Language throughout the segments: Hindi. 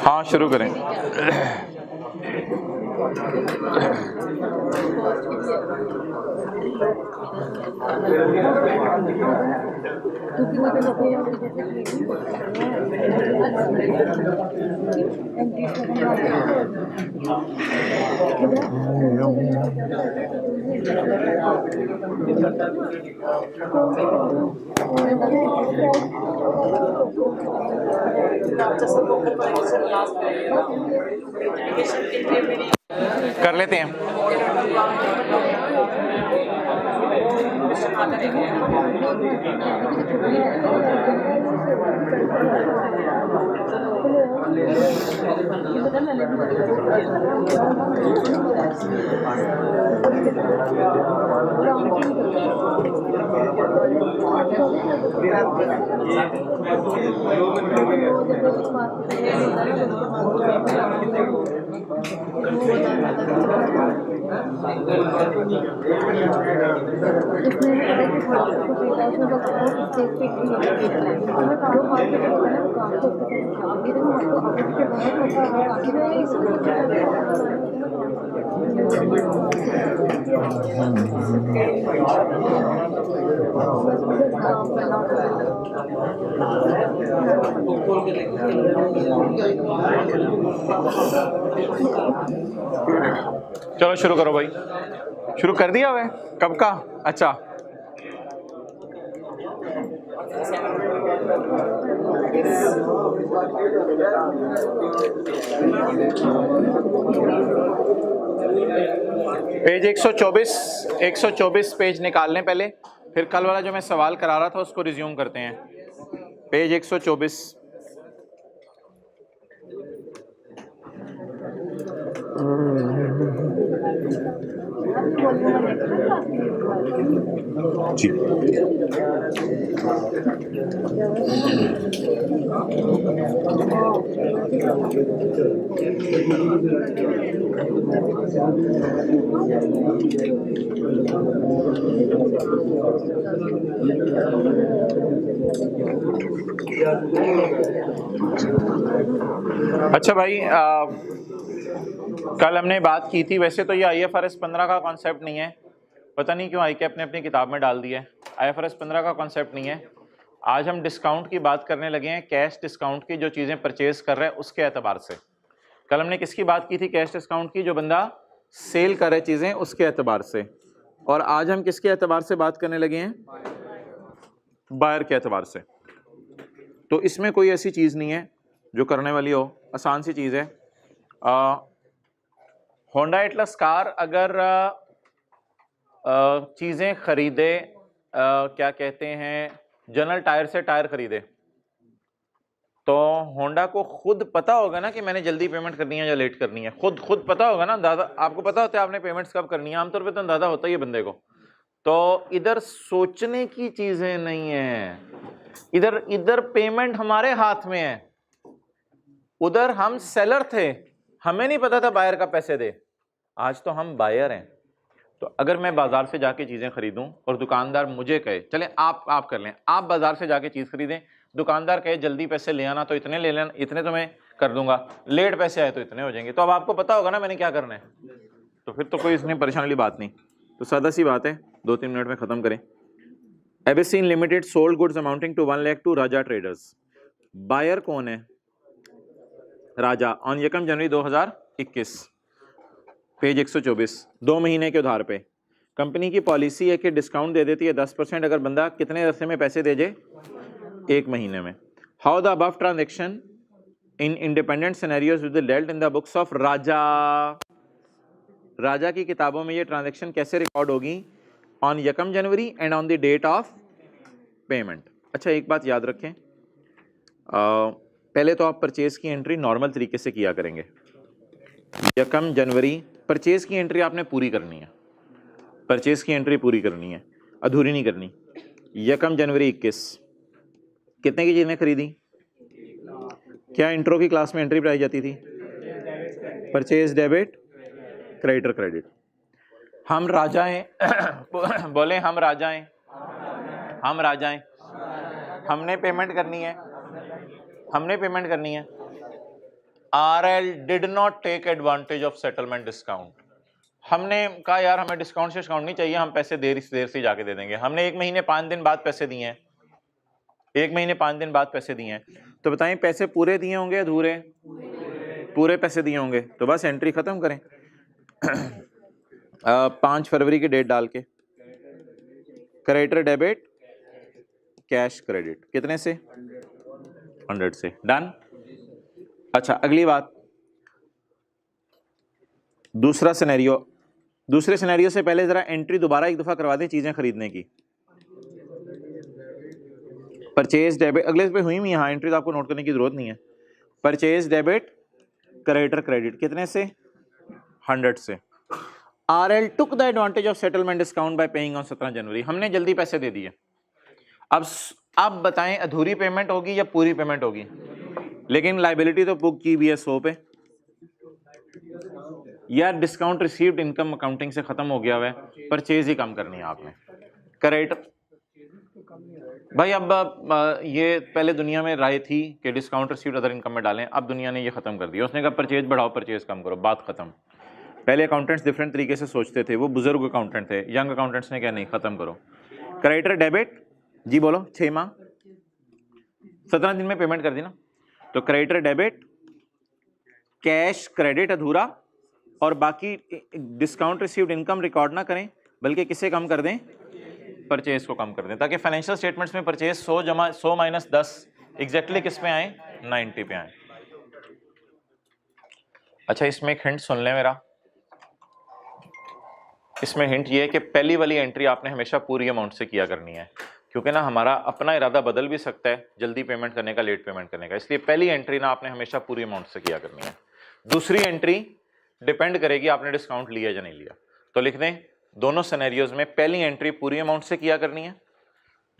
हाँ शुरू करें। कर लेते हैं। चलो शुरू करो भाई। शुरू कर दिया हुआ है कब का? अच्छा पेज 124 पेज निकाल लें पहले, फिर कल वाला जो मैं सवाल करा रहा था उसको रिज्यूम करते हैं। पेज 124 जी। अच्छा भाई, कल हमने बात की थी, वैसे तो ये IFRS 15 का कॉन्सेप्ट नहीं है, पता नहीं क्यों ICAP ने अपनी किताब में डाल दिया है। IFRS 15 का कॉन्सेप्ट नहीं है। आज हम डिस्काउंट की बात करने लगे हैं, कैश डिस्काउंट की, जो चीज़ें परचेज कर रहे हैं उसके एतबार से। कल हमने किसकी बात की थी? कैश डिस्काउंट की, जो बंदा सेल कर रहे चीज़ें उसके एतबार से। और आज हम किसके एतबार से बात करने लगे हैं? बायर के एतबार से। तो इसमें कोई ऐसी चीज़ नहीं है जो करने वाली हो, आसान सी चीज़ है। होंडा एटलस कार अगर चीज़ें खरीदे, क्या कहते हैं, जनरल टायर से टायर खरीदे, तो होंडा को खुद पता होगा ना कि मैंने जल्दी पेमेंट करनी है या लेट करनी है। खुद पता होगा ना, दादा आपको पता होता है आपने पेमेंट्स कब करनी है, आमतौर पे तो दादा होता ही है बंदे को। तो इधर सोचने की चीजें नहीं है, इधर पेमेंट हमारे हाथ में है। उधर हम सेलर थे, हमें नहीं पता था बायर का पैसे दे। आज तो हम बायर हैं। तो अगर मैं बाजार से जाके चीजें खरीदूं और दुकानदार मुझे कहे, चले आप कर लें, आप बाजार से जाके चीज खरीदें, दुकानदार कहे जल्दी पैसे ले आना तो इतने ले लेना, इतने तो मैं कर दूंगा, लेट पैसे आए तो इतने हो जाएंगे, तो अब आपको पता होगा ना मैंने क्या करना है। तो फिर तो कोई इसमें परेशानी वाली बात नहीं, तो सादा सी बात है, 2-3 मिनट में खत्म करें। एबेसिन limited sold goods amounting to 1 lakh to Raja traders. Buyer कौन है? राजा। ऑन यकम जनवरी 2021, पेज 124, 2 महीने के उधार पे। कंपनी की पॉलिसी है कि डिस्काउंट दे देती है 10% अगर बंदा कितने अरसे में पैसे दे जाए? 1 महीने में। How the above transaction in independent scenarios will be dealt in the books of Raja. Raja की किताबों में ये ट्रांजैक्शन कैसे रिकॉर्ड होगी? ऑन यकम January and on the date of payment. अच्छा एक बात याद रखें, पहले तो आप परचेज की एंट्री नॉर्मल तरीके से किया करेंगे। यकम जनवरी परचेज की एंट्री आपने पूरी करनी है, परचेज की एंट्री पूरी करनी है, अधूरी नहीं करनी। यकम जनवरी 21 कितने की चीजें खरीदी? क्या इंट्रो की क्लास में एंट्री बनाई जाती थी? Purchase debit, creditor credit. हम राजा हैं बोले हम राजा हैं, हम राजा हैं। हमने पेमेंट करनी है, हमने पेमेंट करनी है। RL did not take advantage of settlement discount. हमने कहा यार हमें डिस्काउंट से डिस्काउंट नहीं चाहिए, हम पैसे देर से जाके दे देंगे। हमने 1 महीने 5 दिन बाद पैसे दिए हैं, 1 महीने 5 दिन बाद पैसे दिए हैं, तो बताएं पैसे पूरे दिए होंगे अधूरे? पूरे पैसे दिए होंगे, तो बस एंट्री खत्म करें। 5 फरवरी की डेट डाल के क्रेडिटर डेबिट कैश क्रेडिट कितने से? 100 से। डन। अच्छा अगली बात, दूसरा सिनेरियो। दूसरे सिनेरियो से पहले जरा एंट्री दोबारा एक दफा करवा दें चीजें खरीदने की। परचेज डेबिट अगले पे हुई, यहाँ एंट्री तो आपको नोट करने की जरूरत नहीं है। परचेज डेबिट क्रेडिटर क्रेडिट कितने से? 100 से। RL took the advantage of settlement discount bye paying on 17 जनवरी। हमने जल्दी पैसे दे दिए। अब बताएं अधूरी पेमेंट होगी या पूरी पेमेंट होगी? लेकिन लाइबिलिटी तो बुक की भी है 100 पे। या डिस्काउंट रिसीव्ड इनकम अकाउंटिंग से खत्म हो गया हुआ है, परचेज ही कम करनी है आपने। क्रेडिटर भाई अब ये पहले दुनिया में राय थी कि डिस्काउंट रिसीव्ड अदर इनकम में डालें, अब दुनिया ने ये खत्म कर दिया। उसने कहा परचेज बढ़ाओ परचेज कम करो, बात खत्म। पहले अकाउंटेंट्स डिफरेंट तरीके से सोचते थे, वो बुजुर्ग अकाउंटेंट थे, यंग अकाउंटेंट्स ने कहा नहीं खत्म करो। क्रेडिटर डेबिट जी बोलो 6 माह 17 दिन में पेमेंट कर दी ना, तो क्रेडिटर डेबिट कैश क्रेडिट अधूरा, और बाकी डिस्काउंट रिसीव्ड इनकम रिकॉर्ड ना करें बल्कि किसे कम कर दें? परचेज को कम कर दें, ताकि फाइनेंशियल स्टेटमेंट्स में परचेज 100 माइनस 10 एग्जैक्टली किस पे आए? 90 पे आए। अच्छा इसमें एक हिंट सुन लें मेरा। इसमें हिंट ये है कि पहली वाली एंट्री आपने हमेशा पूरी अमाउंट से किया करनी है, क्योंकि ना हमारा अपना इरादा बदल भी सकता है जल्दी पेमेंट करने का, लेट पेमेंट करने का, इसलिए पहली एंट्री ना आपने हमेशा पूरी अमाउंट से किया करनी है। दूसरी एंट्री डिपेंड करेगी आपने डिस्काउंट लिया या नहीं लिया। तो लिख दें दोनों सिनेरियोज में पहली एंट्री पूरी अमाउंट से किया करनी है,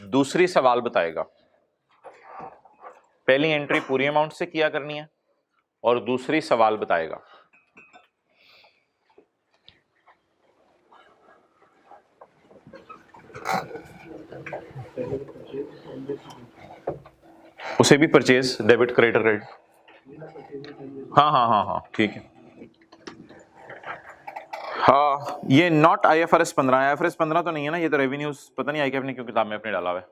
दूसरी सवाल बताएगा। पहली एंट्री पूरी अमाउंट से किया करनी है और दूसरी सवाल बताएगा। उसे भी परचेज डेबिट क्रेडिटर क्रेडिट, हाँ ठीक है। हाँ ये नॉट IFRS 15, IFRS 15 तो नहीं है ना, ये तो रेवेन्यूज, पता नहीं ICAP ने क्यों किताब में अपने डाला हुआ है।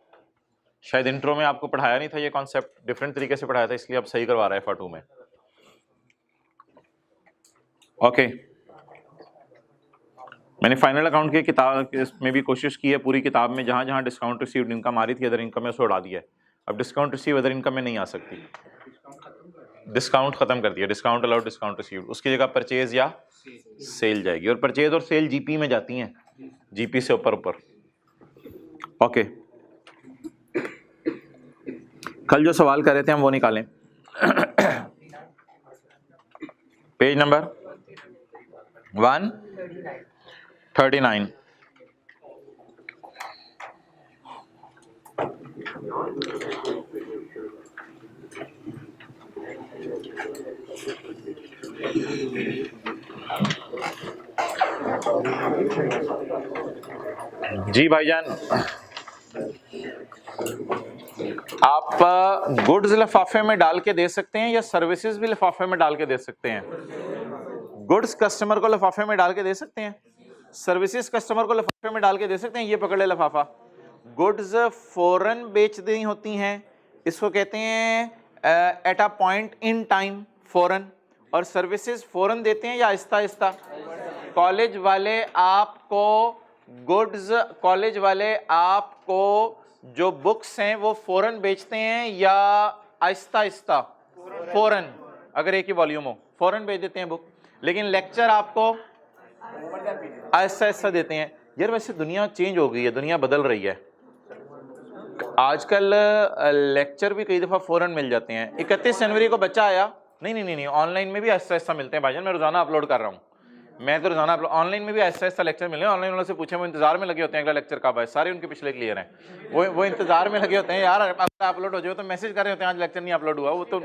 शायद इंट्रो में आपको पढ़ाया नहीं था ये कॉन्सेप्ट, डिफरेंट तरीके से पढ़ाया था, इसलिए अब सही करवा रहा है FA2 में। ओके मैंने फाइनल अकाउंट की किताब में भी कोशिश की है, पूरी किताब में जहां जहां डिस्काउंट रिसीव्ड इनकम आ रही थी अदर इनकम में, उसको उड़ा दिया है। अब डिस्काउंट रिसीव अदर इनकम में नहीं आ सकती, डिस्काउंट खत्म कर दिया। डिस्काउंट अलाउड डिस्काउंट रिसीव्ड, उसकी जगह परचेज या सेल जाएगी, और परचेज और सेल जीपी में जाती हैं, जीपी से ऊपर ऊपर। ओके कल जो सवाल कर रहे थे हम वो निकालें। Page number 139। जी भाईजान, आप गुड्स लिफाफे में डाल के दे सकते हैं या सर्विसेज भी लिफाफे में डाल के दे सकते हैं? गुड्स कस्टमर को लिफाफे में डाल के दे सकते हैं, सर्विसेज कस्टमर को लिफाफे में डाल के दे सकते हैं। ये पकड़ ले लिफाफा। गुड्स फौरन बेच दी होती हैं, इसको कहते हैं at a point in time, फौरन। और सर्विसेज फौरन देते हैं या आहिस्ता आहिस्ता? कॉलेज वाले आपको गुड्स, कॉलेज वाले आपको जो बुक्स हैं वो फौरन बेचते हैं या आहिस्ता आहिस्ता? फौरन। अगर एक ही वॉल्यूम हो फौरन बेच देते हैं बुक, लेकिन लेक्चर आपको आहिस्ता आहिस्ता देते हैं। यार वैसे दुनिया चेंज हो गई है, दुनिया बदल रही है। आजकल लेक्चर भी कई दफ़ा फौरन मिल जाते हैं। 31 जनवरी को बच्चा आया, नहीं, ऑनलाइन में भी आहिस्ता आहिस्ता मिलते हैं भाईजान, मैं रोजाना अपलोड कर रहा हूँ। मैं तो रोजाना ऑनलाइन में भी आहिस्ता आहिस्ता लेक्चर मिले। ऑनलाइन वालों से पूछे, वो इंतजार में लगे होते हैं अगला लेक्चर कब है, सारे उनके पिछले क्लियर हैं, वो इंतजार में लगे होते हैं। यार अपलोड हो जाए तो मैसेज कर रहे होते हैं आज लेक्चर नहीं अपलोड हुआ, वो तो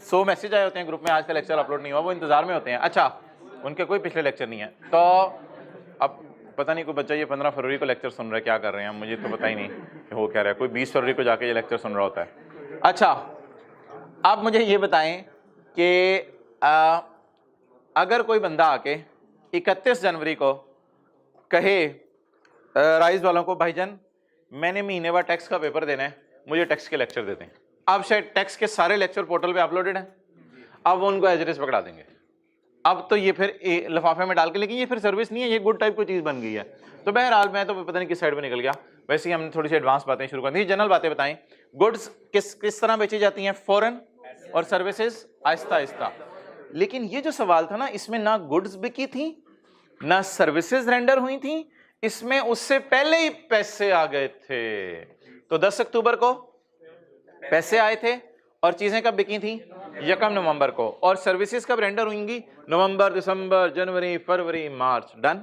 100 मैसेज आए होते हैं ग्रुप में आज का लेक्चर अपलोड नहीं हुआ, वो इंतजार में होते हैं। अच्छा उनके कोई पिछले लेक्चर नहीं है। तो अब पता नहीं कोई बच्चा ये 15 फरवरी को लेक्चर सुन रहा है, क्या कर रहे हैं मुझे तो पता ही नहीं कि वो क्या रहा है। कोई 20 फरवरी को जाके ये लेक्चर सुन रहा होता है। अच्छा अब मुझे ये बताएं कि अगर कोई बंदा आके 31 जनवरी को कहे राइज वालों को, भाईजान मैंने महीने बाद टैक्स का पेपर देना है, मुझे टैक्स के लेक्चर देते हैं। अब शायद टैक्स के सारे लेक्चर पोर्टल पे अपलोडेड हैं, अब वो उनको एज इट इज पकड़ा देंगे। अब तो ये फिर लिफाफे में डाल के, लेकिन ये फिर सर्विस नहीं है, ये गुड टाइप की चीज बन गई है। तो बहरहाल मैं तो पता नहीं किस साइड पे निकल गया। वैसे ही हमने थोड़ी सी एडवांस बातें शुरू कर दी, जनरल बातें बताएं। गुड्स किस तरह बेची जाती हैं, फौरन, और सर्विसेज आहिस्ता आहिस्ता। लेकिन ये जो सवाल था ना, इसमें ना गुड्स बिकी थी ना सर्विसेज रेंडर हुई थी, इसमें उससे पहले ही पैसे आ गए थे। तो 10 अक्टूबर को पैसे आए थे और चीजें कब बिकी थी, 1 नवंबर को, और सर्विसेज कब रेंडर होंगी, नवंबर, दिसंबर, जनवरी, फरवरी, मार्च। डन।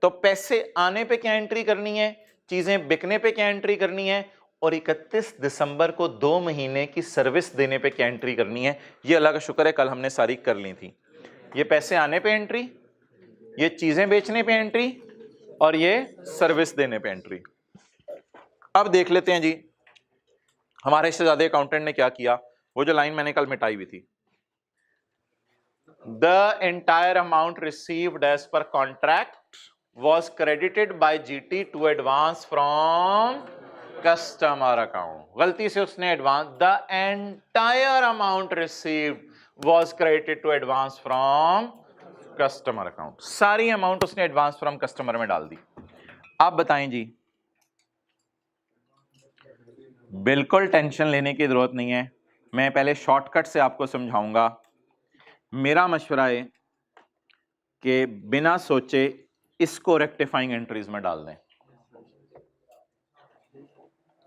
तो पैसे आने पे क्या एंट्री करनी है, चीजें बिकने पे क्या एंट्री करनी है, और 31 दिसंबर को 2 महीने की सर्विस देने पे क्या एंट्री करनी है। ये अल्लाह का शुक्र है कल हमने सारी कर ली थी। ये पैसे आने पे एंट्री, ये चीजें बेचने पे एंट्री, और ये सर्विस देने पे एंट्री। अब देख लेते हैं जी हमारे शहजादे अकाउंटेंट ने क्या किया। वो जो लाइन मैंने कल मिटाई हुई थी, the entire amount received as per contract was credited by GT to advance from customer account। गलती से उसने advance, the entire amount received was credited to advance from customer account। सारी अमाउंट उसने एडवांस फ्रॉम कस्टमर में डाल दी। आप बताएं जी, बिल्कुल टेंशन लेने की जरूरत नहीं है, मैं पहले शॉर्टकट से आपको समझाऊंगा। मेरा मशवरा है कि बिना सोचे इसको रेक्टिफाइंग एंट्रीज में डाल दें,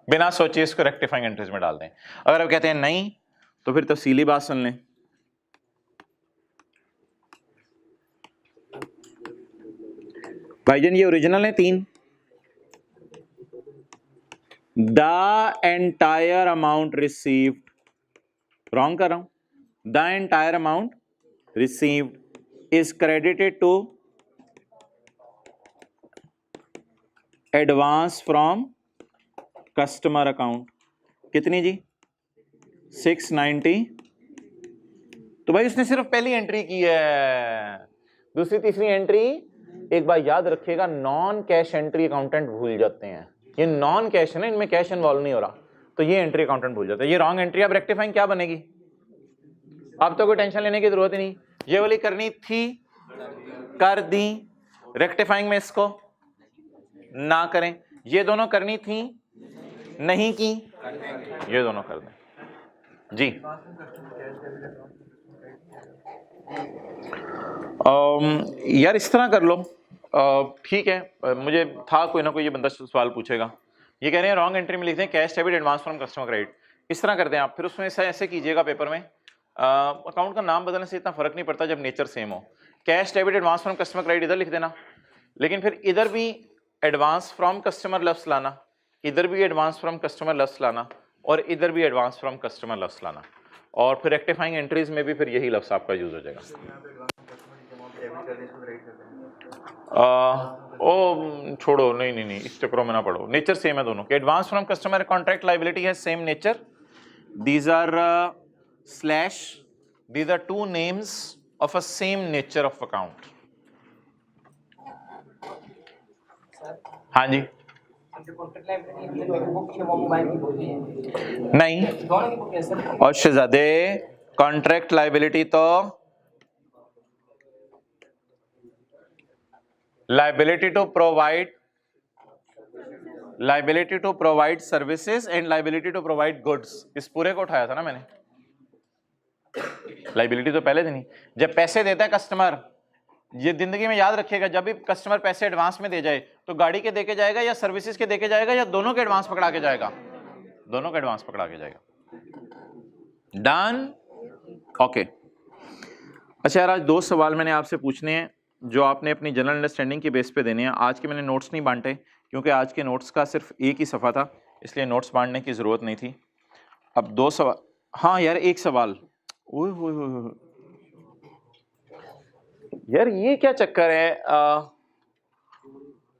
बिना सोचे इसको रेक्टिफाइंग एंट्रीज में डाल दें। अगर आप कहते हैं नहीं तो फिर तफसीली बात सुन लें। भाईजान ये ओरिजिनल है 3, the entire amount received, wrong कर रहा हूं, the entire amount received is credited to advance from customer account. कितनी जी, 690। तो भाई उसने सिर्फ पहली एंट्री की है, दूसरी तीसरी एंट्री एक बार याद रखिएगा, नॉन कैश एंट्री अकाउंटेंट भूल जाते हैं। ये नॉन कैश है ना, इनमें कैश इन्वॉल्व नहीं हो रहा, तो ये एंट्री अकाउंटेंट भूल जाते हैं। ये रॉन्ग एंट्री। अब रेक्टिफाइंग क्या बनेगी, अब तो कोई टेंशन लेने की जरूरत ही नहीं। ये वाली करनी थी, कर दी, रेक्टिफाइंग में इसको ना करें। ये दोनों करनी थी, नहीं की, ये दोनों कर दें जी। यार इस तरह कर लो, ठीक है। मुझे था कोई ना कोई ये बंदा सवाल पूछेगा। ये कह रहे हैं रॉन्ग एंट्री में लिखते हैं cash debit advance from customer credit. इस तरह करते हैं आप, फिर उसमें ऐसे कीजिएगा पेपर में, अकाउंट का नाम बदलने से इतना फर्क नहीं पड़ता जब नेचर सेम हो। Cash debit advance from customer credit इधर लिख देना, लेकिन फिर इधर भी एडवांस फ्रॉम कस्टमर लफ्स लाना, इधर भी एडवांस फ्रॉम कस्टमर लफ्स लाना, और इधर भी एडवांस फ्रॉम कस्टमर लफ्स लाना, और फिर रेक्टिफाइंग एंट्रीज में भी फिर यही लफ्स आपका यूज हो जाएगा। ओ छोड़ो, नहीं नहीं नहीं, इस चक्रों में ना पढ़ो, नेचर सेम है दोनों के। Advance from customer contract liability है same nature, these are slash, these are two names of a same nature of account. हाँ जी, नहीं, और शहजादे कॉन्ट्रैक्ट लायबिलिटी तो liability to provide services and liability to provide goods, इस पूरे को उठाया था ना मैंने। लायबिलिटी तो पहले दिन ही, जब पैसे देता है कस्टमर, ये जिंदगी में याद रखिएगा, जब भी कस्टमर पैसे एडवांस में दे जाए तो गाड़ी के देके जाएगा या सर्विसेज के देके जाएगा या दोनों के एडवांस पकड़ा के जाएगा, दोनों के एडवांस पकड़ा के जाएगा। Done, okay. अच्छा यार, आज 2 सवाल मैंने आपसे पूछने हैं जो आपने अपनी जनरल अंडरस्टैंडिंग की बेस पे देने हैं। आज के मैंने नोट्स नहीं बांटे क्योंकि आज के नोट्स का सिर्फ एक ही सफ़ा था, इसलिए नोट्स बांटने की ज़रूरत नहीं थी। अब 2 सवाल, हाँ यार एक सवाल, ओह यार ये क्या चक्कर है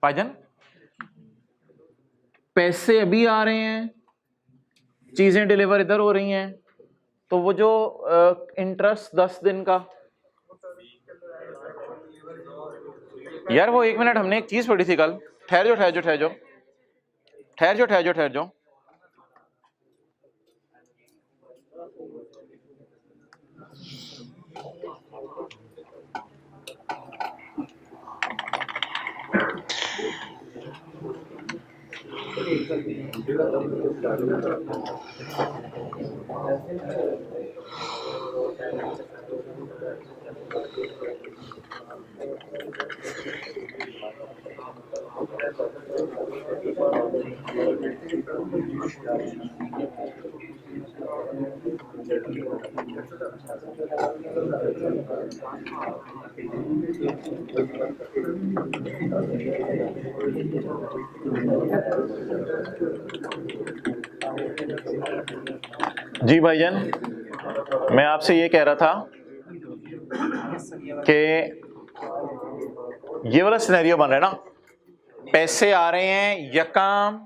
भाईजान, पैसे अभी आ रहे हैं, चीजें डिलीवर इधर हो रही हैं, तो वो जो इंटरेस्ट 10 दिन का, यार वो 1 मिनट, हमने एक चीज पढ़ी थी कल, ठहर जाओ। जी भाईजान, मैं आपसे ये कह रहा था कि ये वाला सिनेरियो बन रहा है ना, पैसे आ रहे हैं यकम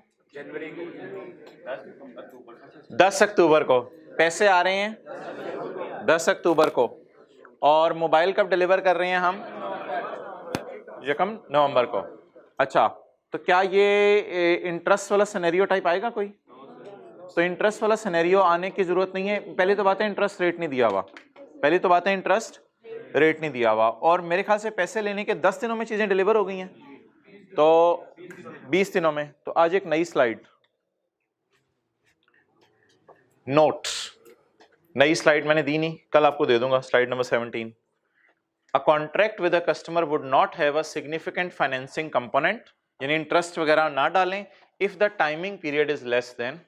10 अक्टूबर को, पैसे आ रहे हैं 10 अक्टूबर को, और मोबाइल कब डिलीवर कर रहे हैं हम, यकम नवंबर को। अच्छा, तो क्या ये इंटरेस्ट वाला सिनेरियो टाइप आएगा कोई? तो इंटरेस्ट वाला सिनेरियो आने की जरूरत नहीं है। पहली तो बात है इंटरेस्ट रेट नहीं दिया हुआ, और मेरे ख्याल से पैसे लेने के 10 दिनों में चीजें डिलीवर हो गई हैं, तो 20 दिनों में। तो आज एक नई स्लाइड, नोट्स, नई स्लाइड मैंने दी नहीं, कल आपको दे दूंगा, slide number 17। A contract with a customer would not have a significant financing component, यानी इंटरेस्ट वगैरह ना डालें, if the timing period is less than,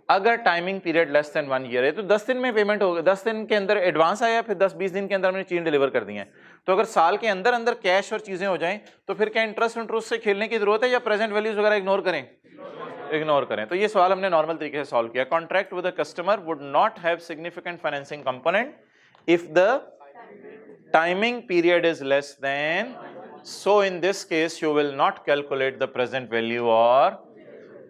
अगर timing period less than 1 year है तो 10 दिन में पेमेंट होगा, 10 दिन के अंदर एडवांस आया, फिर 10-20 दिन के अंदर हमने चीजें डिलीवर कर दी हैं। तो अगर साल के अंदर अंदर कैश और चीजें हो जाएं तो फिर क्या इंटरेस्ट से खेलने की जरूरत है, या प्रेजेंट वैल्यूज वगैरह इग्नोर करें? तो ये सवाल हमने नॉर्मल तरीके से सॉल्व किया। Contract with a customer would not have significant financing component if the timing period is less then, so in this case you will not calculate the present value. और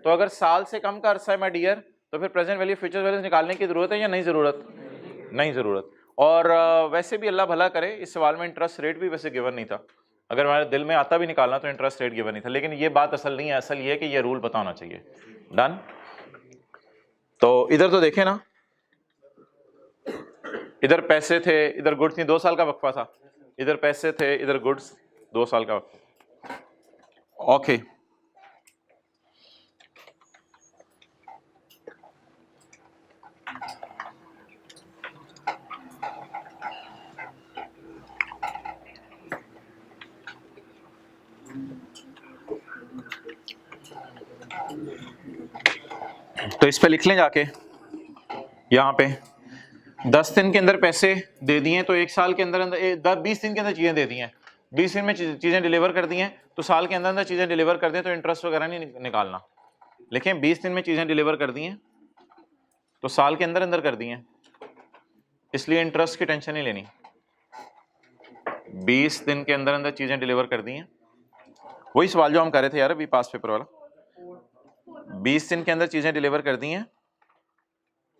तो अगर साल से कम का अरसा है माय डियर, तो फिर प्रेजेंट वैल्यू फ्यूचर वैल्यू निकालने की जरूरत है या नहीं जरूरत? और वैसे भी अल्लाह भला करे, इस सवाल में इंटरेस्ट रेट भी वैसे गिवन नहीं था, अगर हमारे दिल में आता भी निकालना तो इंटरेस्ट रेट गिवन नहीं था, लेकिन ये बात असल नहीं है, असल ये है कि ये रूल पता होना चाहिए। डन? तो इधर तो देखें ना, इधर पैसे थे, इधर गुड्स थी, 2 साल का वक्फा था, इधर पैसे थे, इधर गुड्स, 2 साल का वक्फा। ओके, तो इस पे लिख लें जाके, यहाँ पे 10 दिन के अंदर पैसे दे दिए, तो 1 साल के अंदर 20 दिन के अंदर चीजें दे दी हैं, 20 दिन में चीजें डिलीवर कर दी हैं, तो साल के अंदर अंदर चीजें डिलीवर कर दें तो इंटरेस्ट वगैरह नहीं निकालना। लेकिन 20 दिन में चीजें डिलीवर कर दी हैं तो साल के अंदर अंदर कर दी हैं, इसलिए इंटरेस्ट की टेंशन नहीं लेनी। 20 दिन के अंदर अंदर चीजें डिलीवर कर दी हैं, वही सवाल जो हम कर रहे थे यार अभी पास पेपर वाला, 20 दिन के अंदर चीजें डिलीवर कर दी हैं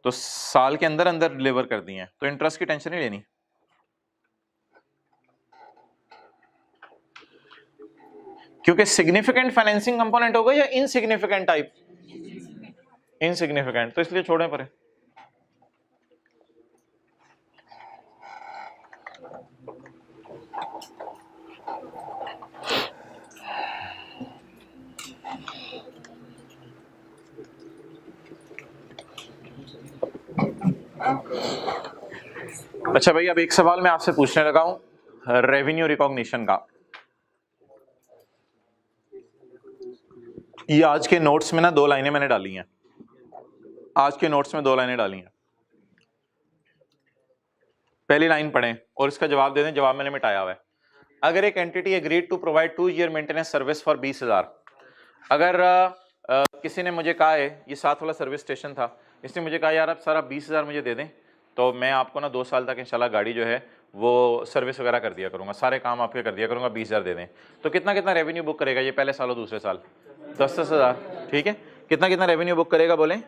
तो साल के अंदर अंदर डिलीवर कर दी हैं, तो इंटरेस्ट की टेंशन नहीं लेनी। क्योंकि सिग्निफिकेंट फाइनेंसिंग कंपोनेंट होगा या इनसिग्निफिकेंट टाइप, इनसिग्निफिकेंट, तो इसलिए छोड़ें परे। अच्छा भाई, अब एक सवाल मैं आपसे पूछने लगा हूं रेवेन्यू रिकॉग्निशन का। ये आज के नोट्स में ना 2 लाइनें मैंने डाली हैं, आज के नोट्स में 2 लाइनें डाली हैं। पहली लाइन पढ़ें और इसका जवाब दे दें, जवाब मैंने मिटाया हुआ है। अगर एक entity agreed to provide 2 year maintenance service for 20,000, अगर किसी ने मुझे कहा है, ये साथ वाला सर्विस स्टेशन था, इसने मुझे कहा यार आप सारा 20,000 मुझे दे दें, तो मैं आपको ना 2 साल तक इंशाल्लाह गाड़ी जो है वो सर्विस वगैरह कर दिया करूंगा, सारे काम आपके कर दिया करूंगा, 20,000 दे दें। तो कितना कितना रेवेन्यू बुक करेगा ये पहले साल और दूसरे साल? 10,000। ठीक है, कितना कितना रेवेन्यू बुक करेगा बोलें?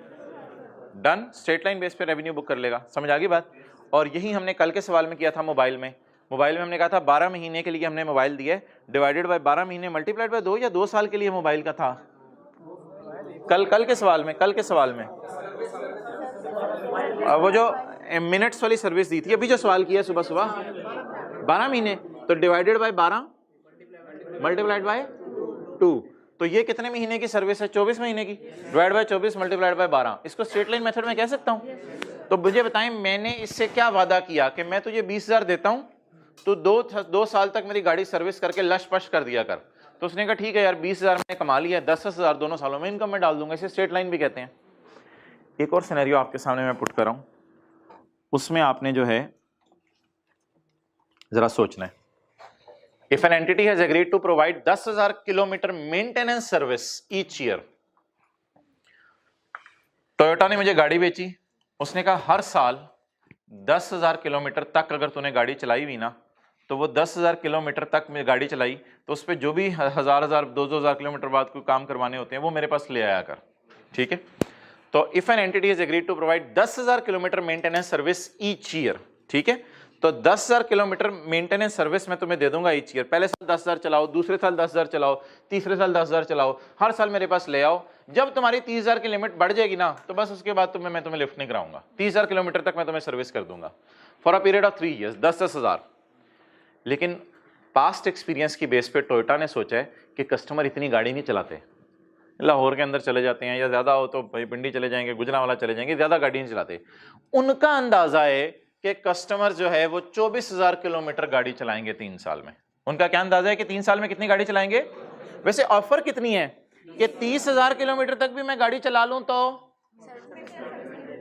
डन, स्ट्रेट लाइन बेस पे रेवेन्यू बुक कर लेगा। समझ आ गई बात। और यही हमने कल के सवाल में किया था मोबाइल में। मोबाइल में हमने कहा था 12 महीने के लिए हमने मोबाइल दिए, डिवाइडेड बाय 12 महीने मल्टीप्लाइड बाय 2, या 2 साल के लिए मोबाइल का था कल के सवाल में वो जो मिनट्स वाली सर्विस दी थी, अभी जो सवाल किया सुबह 12 महीने, तो डिवाइडेड बाय 12 मल्टीप्लाइड बाय 2, तो ये कितने महीने की सर्विस है? 24 महीने की। डिवाइड बाय 24 मल्टीप्लाइड बाय 12, इसको स्ट्रेट लाइन मेथड में कह सकता हूँ। तो मुझे बताएं, मैंने इससे क्या वादा किया कि मैं तुझे 20,000 देता हूँ, तो 2 साल तक मेरी गाड़ी सर्विस करके लश पश कर दिया कर। तो उसने कहा ठीक है यार, 20,000 मैंने कमा लिया, 10,000 दोनों सालों में इनकम में डाल दूंगा। इसे स्ट्रेट लाइन भी कहते हैं। एक और सिनेरियो आपके सामने मैं पुट कर रहा हूं, उसमें आपने जो है जरा सोचना है। If an entity has agreed to provide 10,000 kilometre maintenance service each year. Toyota ने मुझे गाड़ी बेची, उसने कहा हर साल 10,000 किलोमीटर तक अगर तूने गाड़ी चलाई हुई ना, तो वो 10,000 किलोमीटर तक मैं गाड़ी चलाई, तो उस पर जो भी 1,000 2,000 किलोमीटर बाद कोई काम करवाने होते हैं वो मेरे पास ले आया कर। ठीक है। तो if an entity is agreed to provide 10,000 kilometre maintenance service each year, ठीक है, तो 10,000 किलोमीटर मेंटेनेंस सर्विस मैं तुम्हें दे दूंगा ईच ईयर। पहले साल 10,000 चलाओ, दूसरे साल 10,000 चलाओ, तीसरे साल 10,000 चलाओ, हर साल मेरे पास ले आओ। जब तुम्हारी 30,000 की लिमिट बढ़ जाएगी ना, तो बस उसके बाद मैं तुम्हें लिफ्ट नहीं कराऊंगा। 30,000 किलोमीटर तक मैं तुम्हें सर्विस कर दूंगा for a period of 3 years, 10,000। लेकिन पास्ट एक्सपीरियंस की बेस पे टोयोटा ने सोचा है कि कस्टमर इतनी गाड़ी नहीं चलाते, लाहौर के अंदर चले जाते हैं, या ज्यादा हो तो भाई पिंडी चले जाएंगे, गुजरांवाला चले जाएंगे, ज्यादा गाड़ी नहीं चलाते। उनका अंदाजा है कि कस्टमर जो है वो 24,000 किलोमीटर गाड़ी चलाएंगे 3 साल में। उनका क्या अंदाजा है कि 3 साल में कितनी गाड़ी चलाएंगे? वैसे ऑफर कितनी है कि 30,000 किलोमीटर तक भी मैं गाड़ी चला लूं तो।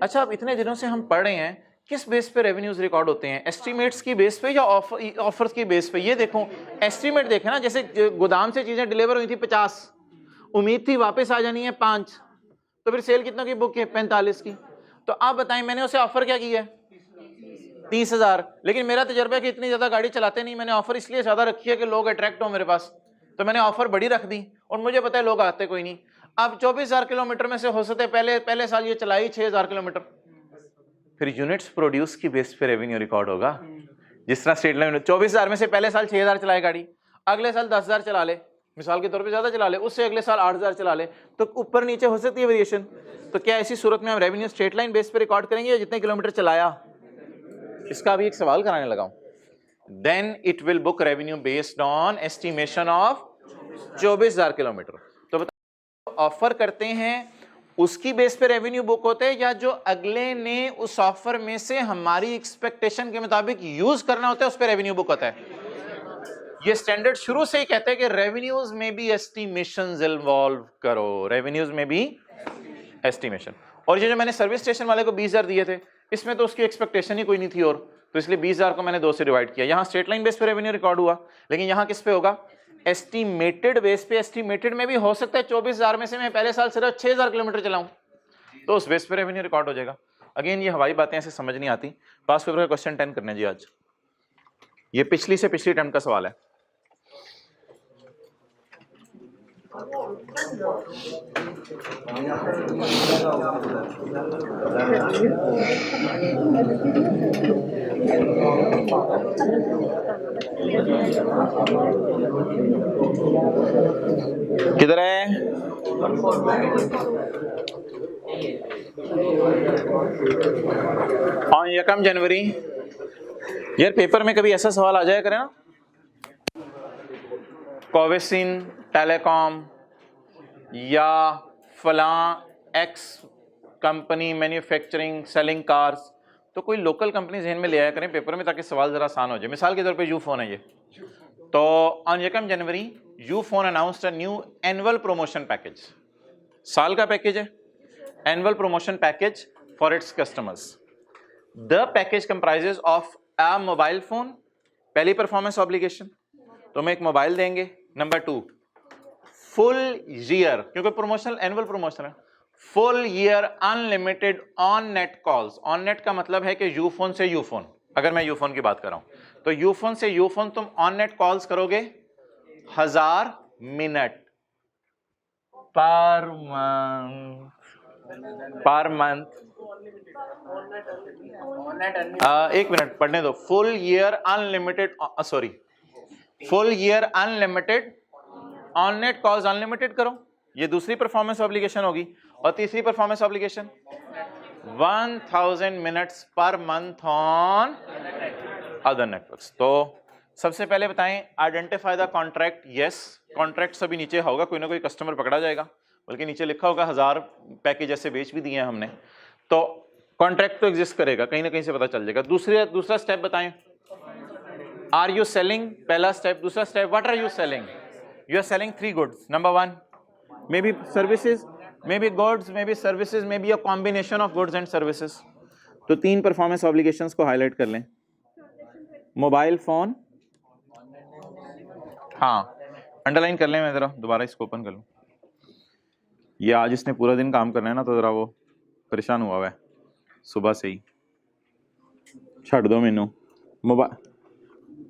अच्छा, अब इतने दिनों से हम पढ़ रहे हैं, किस बेस पे रेवेन्यूज रिकॉर्ड होते हैं? एस्टिमेट्स की बेस पे या ऑफर्स की बेस पे? ये देखो, एस्टिमेट देखे ना, जैसे गोदाम से चीजें डिलीवर हुई थी 50, उम्मीद थी वापस आ जानी है 5, तो फिर सेल कितना की बुक है? 45 की। तो आप बताएं, मैंने उसे ऑफर क्या किया है? 30,000। लेकिन मेरा तजर्बा है कि इतनी ज्यादा गाड़ी चलाते नहीं, मैंने ऑफर इसलिए ज्यादा रखी है कि लोग अट्रैक्ट हो मेरे पास, तो मैंने ऑफर बड़ी रख दी, और मुझे पता है लोग आते कोई नहीं। अब 24,000 किलोमीटर में से हो सकते पहले साल ये चलाई 6,000 किलोमीटर, फिर यूनिट्स प्रोड्यूस की बेस पे रेवेन्यू रिकॉर्ड होगा। जिस तरह स्टेट लाइन 24,000 में से पहले साल 6,000 चलाए गाड़ी, अगले साल 10,000 चला ले, मिसाल के तौर पे ज्यादा चला ले, उससे अगले साल 8,000 चला ले, तो ऊपर नीचे हो सकती है वेरिएशन। तो क्या ऐसी सूरत में हम रेवेन्यू स्ट्रेट लाइन बेस पे रिकॉर्ड करेंगे या जितने किलोमीटर चलाया? इसका अभी एक सवाल कराने लगा हूं। Then it will book revenue based on estimation of 24,000 kilometre. तो बताओ, ऑफर करते हैं उसकी बेस पे रेवेन्यू बुक होते हैं, या जो अगले ने उस ऑफर में से हमारी एक्सपेक्टेशन के मुताबिक यूज करना होता है उस पे रेवेन्यू बुक होता है? ये स्टैंडर्ड शुरू से ही कहते हैं कि रेवेन्यूज में भी एस्टिमेशंस इन्वॉल्व करो, रेवेन्यूज में भी एस्टिमेशन। और ये जो मैंने सर्विस स्टेशन वाले को 20,000 दिए थे, इसमें तो उसकी एक्सपेक्टेशन ही कोई नहीं थी, और तो इसलिए 20,000 को मैंने 2 से डिवाइड किया। यहाँ स्ट्रेट लाइन बेस पे रेवेन्यू रिकॉर्ड हुआ, लेकिन यहाँ किस पे होगा? एस्टिमेटेड बेस पे। एस्टिमेटेड में भी हो सकता है 24,000 में से मैं पहले साल सिर्फ 6,000 किलोमीटर चलाऊं, तो उस बेस पे रेवेन्यू रिकॉर्ड हो जाएगा। अगेन ये हवाई बातें ऐसे समझ नहीं आती। पास पेपर का क्वेश्चन 10 करने जी आज, ये पिछली से पिछली अटेम्प्ट का सवाल है। किधर है? ऑन 1 जनवरी। यार पेपर में कभी ऐसा सवाल आ जाया करे ना, कोवेसिन टेलीकॉम या फलां x company manufacturing selling cars, तो कोई लोकल कंपनी जहन में ले आया करें पेपर में, ताकि सवाल जरा आसान हो जाए। मिसाल के तौर पे यूफोन है ये, तो on 1 January Ufone announced a new annual promotion package. साल का पैकेज है, annual promotion package for its customers. The package comprises of a mobile phone, पहली परफॉर्मेंस ऑब्लिगेशन, तो हम एक मोबाइल देंगे। नंबर 2, फुल ईयर, क्योंकि प्रमोशनल एनुअल प्रमोशन है, full year unlimited on net calls. On net का मतलब है कि यूफोन से यूफोन, अगर मैं यूफोन की बात कर रहा हूं तो यूफोन से यूफोन तुम ऑन नेट कॉल्स करोगे 1000 मिनट पर मंथ एक मिनट पढ़ने दो। Full year unlimited, sorry, full year unlimited, on net calls unlimited करो, ये दूसरी परफॉर्मेंस ऑब्लिगेशन होगी। और तीसरी performance obligation 1000 minutes per month on other networks. तो सबसे पहले बताएं, identify the contract. Yes, contract सभी नीचे होगा, कोई ना कोई कस्टमर पकड़ा जाएगा, बल्कि नीचे लिखा होगा 1000 पैकेज ऐसे बेच भी दिए हैं हमने, तो कॉन्ट्रैक्ट तो एग्जिस्ट करेगा, कहीं ना कहीं से पता चल जाएगा। दूसरा स्टेप बताएं, आर यू सेलिंग, पहला स्टेप। दूसरा step, what are you selling? You are selling 3 goods. Number 1 may be services, may be goods, may be services, may be a combination of goods and services. तो 3 परफॉर्मेंस ऑब्लिगेशंस को हाईलाइट कर लें। मोबाइल फोन, हाँ अंडरलाइन कर लें, मैं जरा दोबारा इसको ओपन कर लूँ। ये आज इसने पूरा दिन काम करना है ना, तो जरा वो परेशान हुआ हुआ है सुबह से ही। छड़ दो मैनू मोबाइल,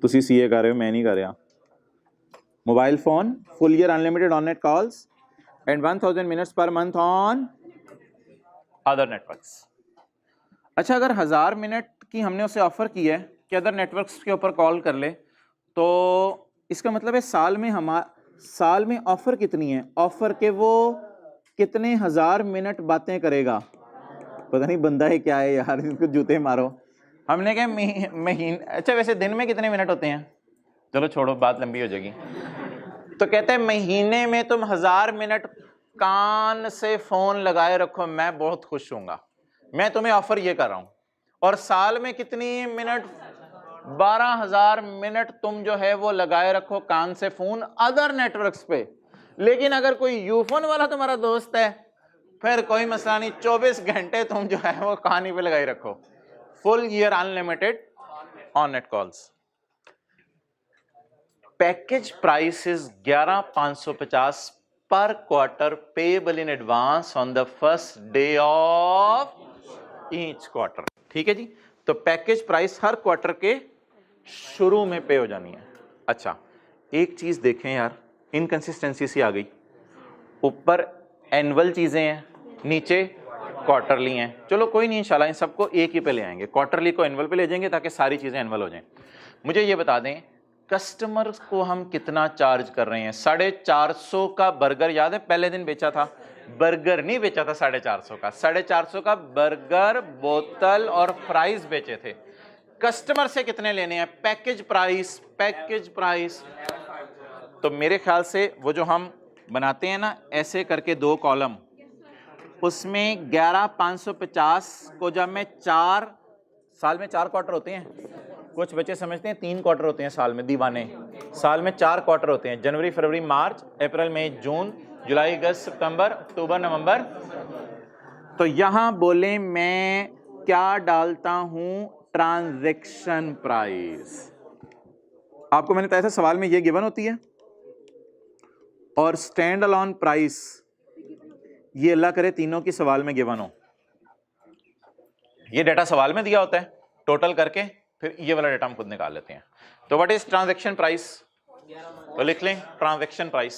तुसी सीए कर रहे हो, मैं नहीं कर रहा। Mobile phone, full year unlimited on net calls and 1000 minutes per month on other networks. अच्छा, अगर 1000 मिनट की हमने उसे ऑफर की है कि अदर नेटवर्क्स के ऊपर कॉल कर ले, तो इसका मतलब है साल में ऑफर कितनी है? ऑफर के वो कितने 1000 मिनट बातें करेगा? पता नहीं बंदा है क्या है यार, इसको जूते मारो। हमने क्या महीने, अच्छा वैसे दिन में कितने मिनट होते हैं? चलो छोड़ो, बात लंबी हो जाएगी। तो कहते हैं महीने में तुम 1000 मिनट कान से फोन लगाए रखो, मैं बहुत खुश हूंगा। मैं तुम्हें ऑफर ये कर रहा हूं। और साल में कितनी मिनट? 12000 मिनट तुम जो है वो लगाए रखो कान से फोन अदर नेटवर्क्स पे। लेकिन अगर कोई यूफोन वाला तुम्हारा दोस्त है, फिर कोई मसला नहीं, 24 घंटे तुम जो है वो कहानी पे लगाई रखो। Full year unlimited on net calls. Package price is 11550 पर quarter, payable in advance on the first day of each quarter. ठीक है जी, तो पैकेज प्राइस हर क्वार्टर के शुरू में पे हो जानी है। अच्छा, एक चीज देखें यार, इनकंसिस्टेंसी सी आ गई। ऊपर एनुअल चीजें हैं, नीचे क्वार्टरली हैं। चलो कोई नहीं, इंशाल्लाह इन सबको एक ही पे ले आएंगे, क्वार्टरली को एनुअल पे ले जाएंगे ताकि सारी चीजें एनुअल हो जाएं। मुझे ये बता दें, कस्टमर्स को हम कितना चार्ज कर रहे हैं? 450 का बर्गर, याद है पहले दिन बेचा था? बर्गर नहीं बेचा था 450 का, 450 का बर्गर, बोतल और फ्राइज बेचे थे। कस्टमर से कितने लेने हैं? Package price, package price. तो मेरे ख्याल से वो जो हम बनाते हैं ना ऐसे करके 2 कॉलम, उसमें 11550 को जब मैं 4 साल में 4 क्वार्टर होते हैं, कुछ बच्चे समझते हैं 3 क्वार्टर होते हैं साल में, दीवाने। साल में 4 क्वार्टर होते हैं, जनवरी फरवरी मार्च अप्रैल मई जून जुलाई अगस्त सितंबर अक्टूबर नवंबर। तो यहां बोले मैं क्या डालता हूं? Transaction price. आपको मैंने बताया था सवाल में ये गिवन होती है, और स्टैंड अलोन प्राइस ये अल्लाह करे तीनों की सवाल में गिवन हो। ये डाटा सवाल में दिया होता है टोटल करके, फिर ये वाला डाटा हम खुद निकाल लेते हैं। तो व्हाट इज ट्रांजैक्शन प्राइस? तो लिख लें transaction price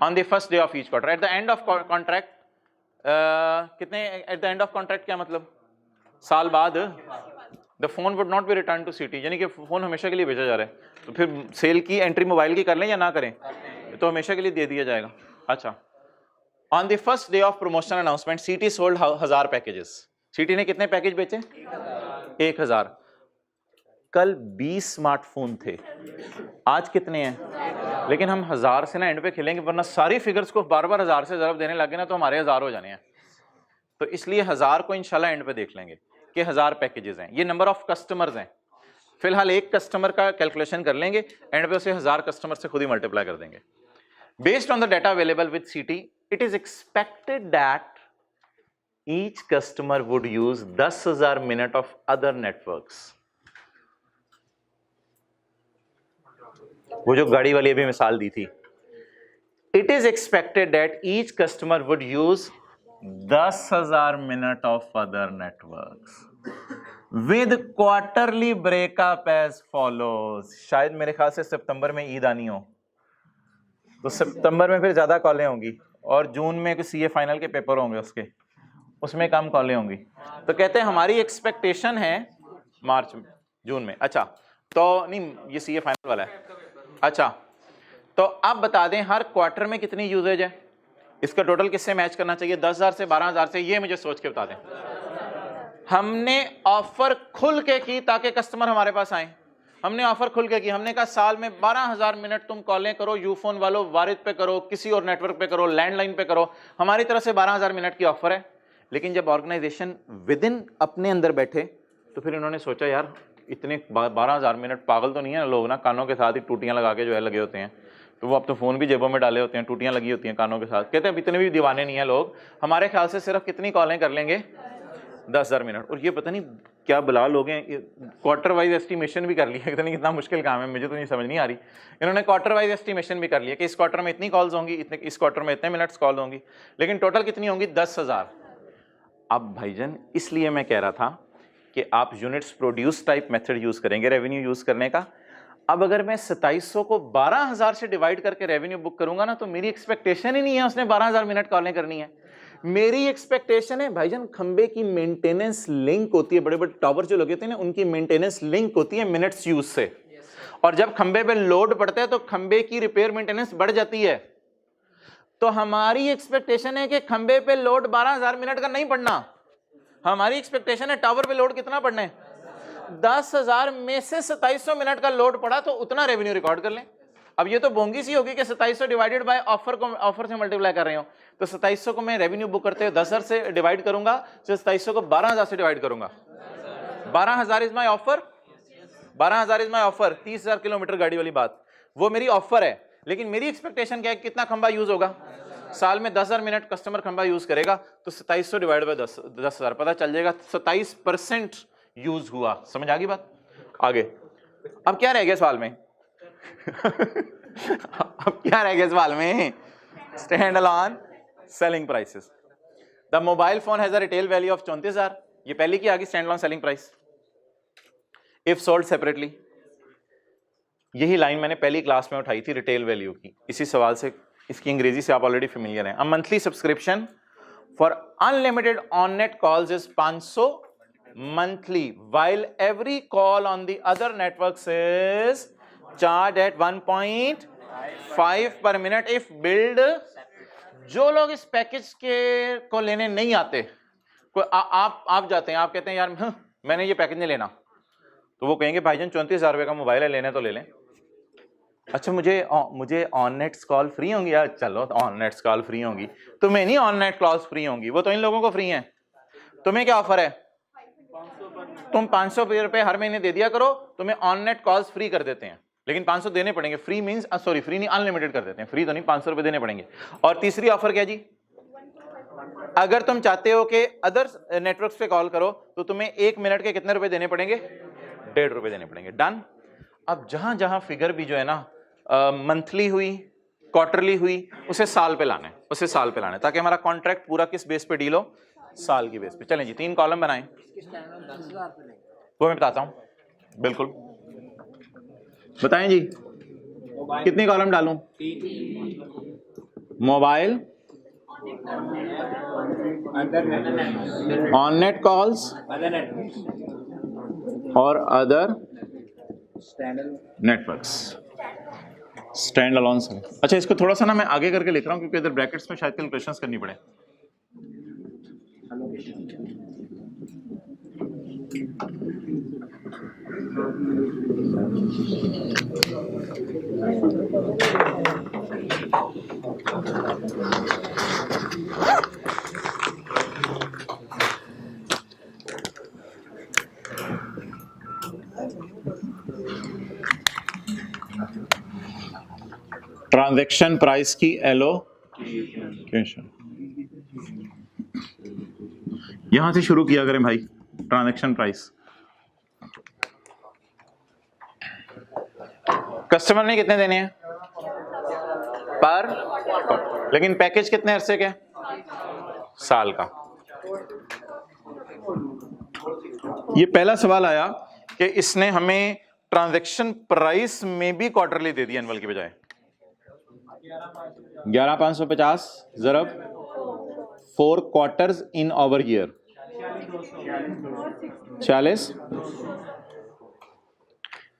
on the first day of each quarter. At the end of contract कितने? At the end of contract क्या मतलब? साल बाद the phone would not be return to city, यानी कि फोन हमेशा के लिए भेजा जा रहा है। तो फिर सेल की एंट्री मोबाइल की कर लें या ना करें, तो हमेशा के लिए दे दिया जाएगा। अच्छा, on the first day of promotion announcement सीटी सोल्ड 1000 पैकेजेस। सीटी ने कितने पैकेज बेचे? 1000। कल 20 स्मार्टफोन थे, आज कितने हैं? लेकिन हम 1000 से ना एंड पे खेलेंगे, वरना सारी फिगर्स को बार बार 1000 से ज़रब देने लगे ना तो हमारे 1000 हो जाने हैं। तो इसलिए 1000 को इंशाल्लाह एंड पे देख लेंगे कि 1000 पैकेजेस हैं। ये नंबर ऑफ कस्टमर्स हैं। फिलहाल एक कस्टमर का कैलकुलेशन कर लेंगे, एंड पे उसे 1000 कस्टमर से खुद ही मल्टीप्लाई कर देंगे। Based on the data available with CT, it is expected that each customer would use 10,000 minute of other networks. वो जो गाड़ी वाली भी मिसाल दी थी, it is expected that each customer would use 10,000 minute of other networks with quarterly breakup as follows. शायद मेरे ख्याल से सितंबर में ईद आनी हो, तो सितंबर में फिर ज्यादा कॉलें होंगी और जून में कुछ सीए फाइनल के पेपर होंगे उसके, उसमें कम कॉलें होंगी। तो कहते हैं हमारी एक्सपेक्टेशन है मार्च में, जून में। अच्छा तो नहीं, ये सीए फाइनल वाला है। अच्छा तो आप बता दें हर क्वार्टर में कितनी यूजेज है, इसका टोटल किससे मैच करना चाहिए, 10,000 से 12,000 से, ये मुझे सोच के बता दें। हमने ऑफर खुल के की ताकि कस्टमर हमारे पास आए, हमने ऑफर खुल के की, हमने कहा साल में 12,000 मिनट तुम कॉलें करो, यूफोन वालों वारिद पे करो, किसी और नेटवर्क पे करो, लैंडलाइन पे करो, हमारी तरफ से 12,000 मिनट की ऑफर है। लेकिन जब ऑर्गेनाइजेशन विद इन अपने अंदर बैठे तो फिर इन्होंने सोचा यार इतने 12,000 मिनट, पागल तो नहीं है लोग ना, कानों के साथ ही टूटियां लगा के जो है लगे होते हैं, तो वो अब तो फोन भी जेबों में डाले होते हैं, टूटियां लगी होती हैं कानों के साथ। कहते हैं इतने भी दीवाने नहीं है लोग, हमारे ख्याल से सिर्फ कितनी कॉलें कर लेंगे, 10,000 मिनट। और ये पता नहीं क्या बुला लोग हैं, क्वार्टर वाइज एस्टिमेशन भी कर लिया, पता नहीं कितना मुश्किल काम है, मुझे तो नहीं समझ नहीं आ रही। इन्होंने क्वार्टर वाइज एस्टिमेशन भी कर लिया कि इस क्वार्टर में इतनी कॉल्स होंगी, इतने इस क्वार्टर में इतने मिनट्स कॉल होंगी, लेकिन टोटल कितनी होंगी, 10,000। अब भाईजान इसलिए मैं कह रहा था कि आप units produce type method use करेंगे रेवेन्यू यूज करने का। अब अगर मैं 2700 को 12,000 से डिवाइड करके रेवेन्यू बुक करूंगा ना, तो मेरी एक्सपेक्टेशन ही नहीं है उसने 12,000 मिनट कॉलें करनी है। मेरी एक्सपेक्टेशन है भाईजान खंबे की मेंटेनेंस लिंक होती है, बड़े बड़े टावर जो लगे होते हैं ना उनकी मेंटेनेंस लिंक होती है मिनट्स यूज से, और जब खंबे पे लोड पड़ता है तो खंबे की रिपेयर मेंटेनेंस बढ़ जाती है। तो हमारी एक्सपेक्टेशन है कि खंबे पे लोड 12,000 मिनट का नहीं पड़ना, हमारी एक्सपेक्टेशन है टावर पे लोड कितना पड़ना है, 10,000 में से 2700 मिनट का लोड पड़ा तो उतना रेवेन्यू रिकॉर्ड कर लें। अब ये तो बोंगी सी होगी कि 2700 डिवाइडेड बाय ऑफर को ऑफर से मल्टीप्लाई कर रहे हो, तो 2700 को मैं रेवेन्यू बुक करते हुए 10,000 से डिवाइड करूंगा, तो 2700 को 12,000 से डिवाइड करूंगा। 12,000 is my offer, 12,000 is my offer, 30,000 kilometre गाड़ी वाली बात, वो मेरी ऑफर है। लेकिन मेरी एक्सपेक्टेशन क्या है, कितना खंबा यूज होगा, साल में 10,000 मिनट कस्टमर खंबा यूज करेगा, तो 2700 डिवाइड बाय 10,000 पता चल जाएगा 27% यूज हुआ। समझ आ गई बात? आगे अब क्या रह गया सवाल में अब क्या रह गया सवाल में, stand alone selling prices. The mobile phone has a retail value of 34,000, ये पहले की आ गई stand alone selling price if sold separately. यही लाइन मैंने पहली क्लास में उठाई थी रिटेल वैल्यू की, इसी सवाल से, इसकी अंग्रेजी से आप ऑलरेडी फेमिलियर हैं। A monthly subscription for unlimited on net calls is 500 monthly, while every call on the other networks is charged at 1.5 per minute if billed। जो लोग इस पैकेज के को लेने नहीं आते, कोई आप जाते हैं, आप कहते हैं यार मैंने ये पैकेज नहीं लेना, तो वो कहेंगे भाईजान 34,000 रुपए का मोबाइल है, लेने तो ले लें। अच्छा मुझे ऑन नेट्स कॉल फ्री होंगी यार, चलो ऑन नेट्स कॉल फ्री होंगी, तुम्हें नहीं ऑन नेट कॉल्स फ्री होंगी, वो तो इन लोगों को फ्री हैं। तुम्हें क्या ऑफर है, तुम 500 रुपए हर महीने दे दिया करो, तुम्हें ऑन नेट कॉल्स फ्री कर देते हैं, लेकिन 500 देने पड़ेंगे। फ्री मींस सॉरी फ्री नहीं, अनलिमिटेड कर देते हैं, फ्री तो नहीं, 500 रुपए देने पड़ेंगे। और तीसरी ऑफर क्या जी, अगर तुम चाहते हो कि अदर नेटवर्क्स पे कॉल करो तो तुम्हें 1 मिनट के कितने रुपए देने पड़ेंगे, 1.5 रुपए देने पड़ेंगे। डन। अब जहां जहां फिगर भी जो है ना मंथली हुई, क्वार्टरली हुई, उसे साल पे लाना है, उसे साल पे लाना है, ताकि हमारा कॉन्ट्रैक्ट पूरा किस बेस पे डील हो, साल की बेस पे। चलें जी 3 कॉलम बनाएं, वो मैं बताता हूं, बिल्कुल बताएं जी कितनी कॉलम डालूं। मोबाइल, ऑन नेट कॉल्स और अदर नेटवर्क्स, स्टैंड अलोन से। अच्छा इसको थोड़ा सा ना मैं आगे करके लिख रहा हूं क्योंकि इधर ब्रैकेट्स में शायद कैलकुलेशंस करनी पड़े। ट्रांजैक्शन प्राइस की एलोकेशन, यहां से शुरू किया करें भाई। ट्रांजैक्शन प्राइस कस्टमर ने कितने देने हैं पर, लेकिन पैकेज कितने अरसे के, साल का। ये पहला सवाल आया कि इसने हमें ट्रांजैक्शन प्राइस में भी क्वार्टरली दे दिया एनुअल की बजाय। 11,550 ज़रब 4 क्वार्टर्स इन ओवर ईयर 46।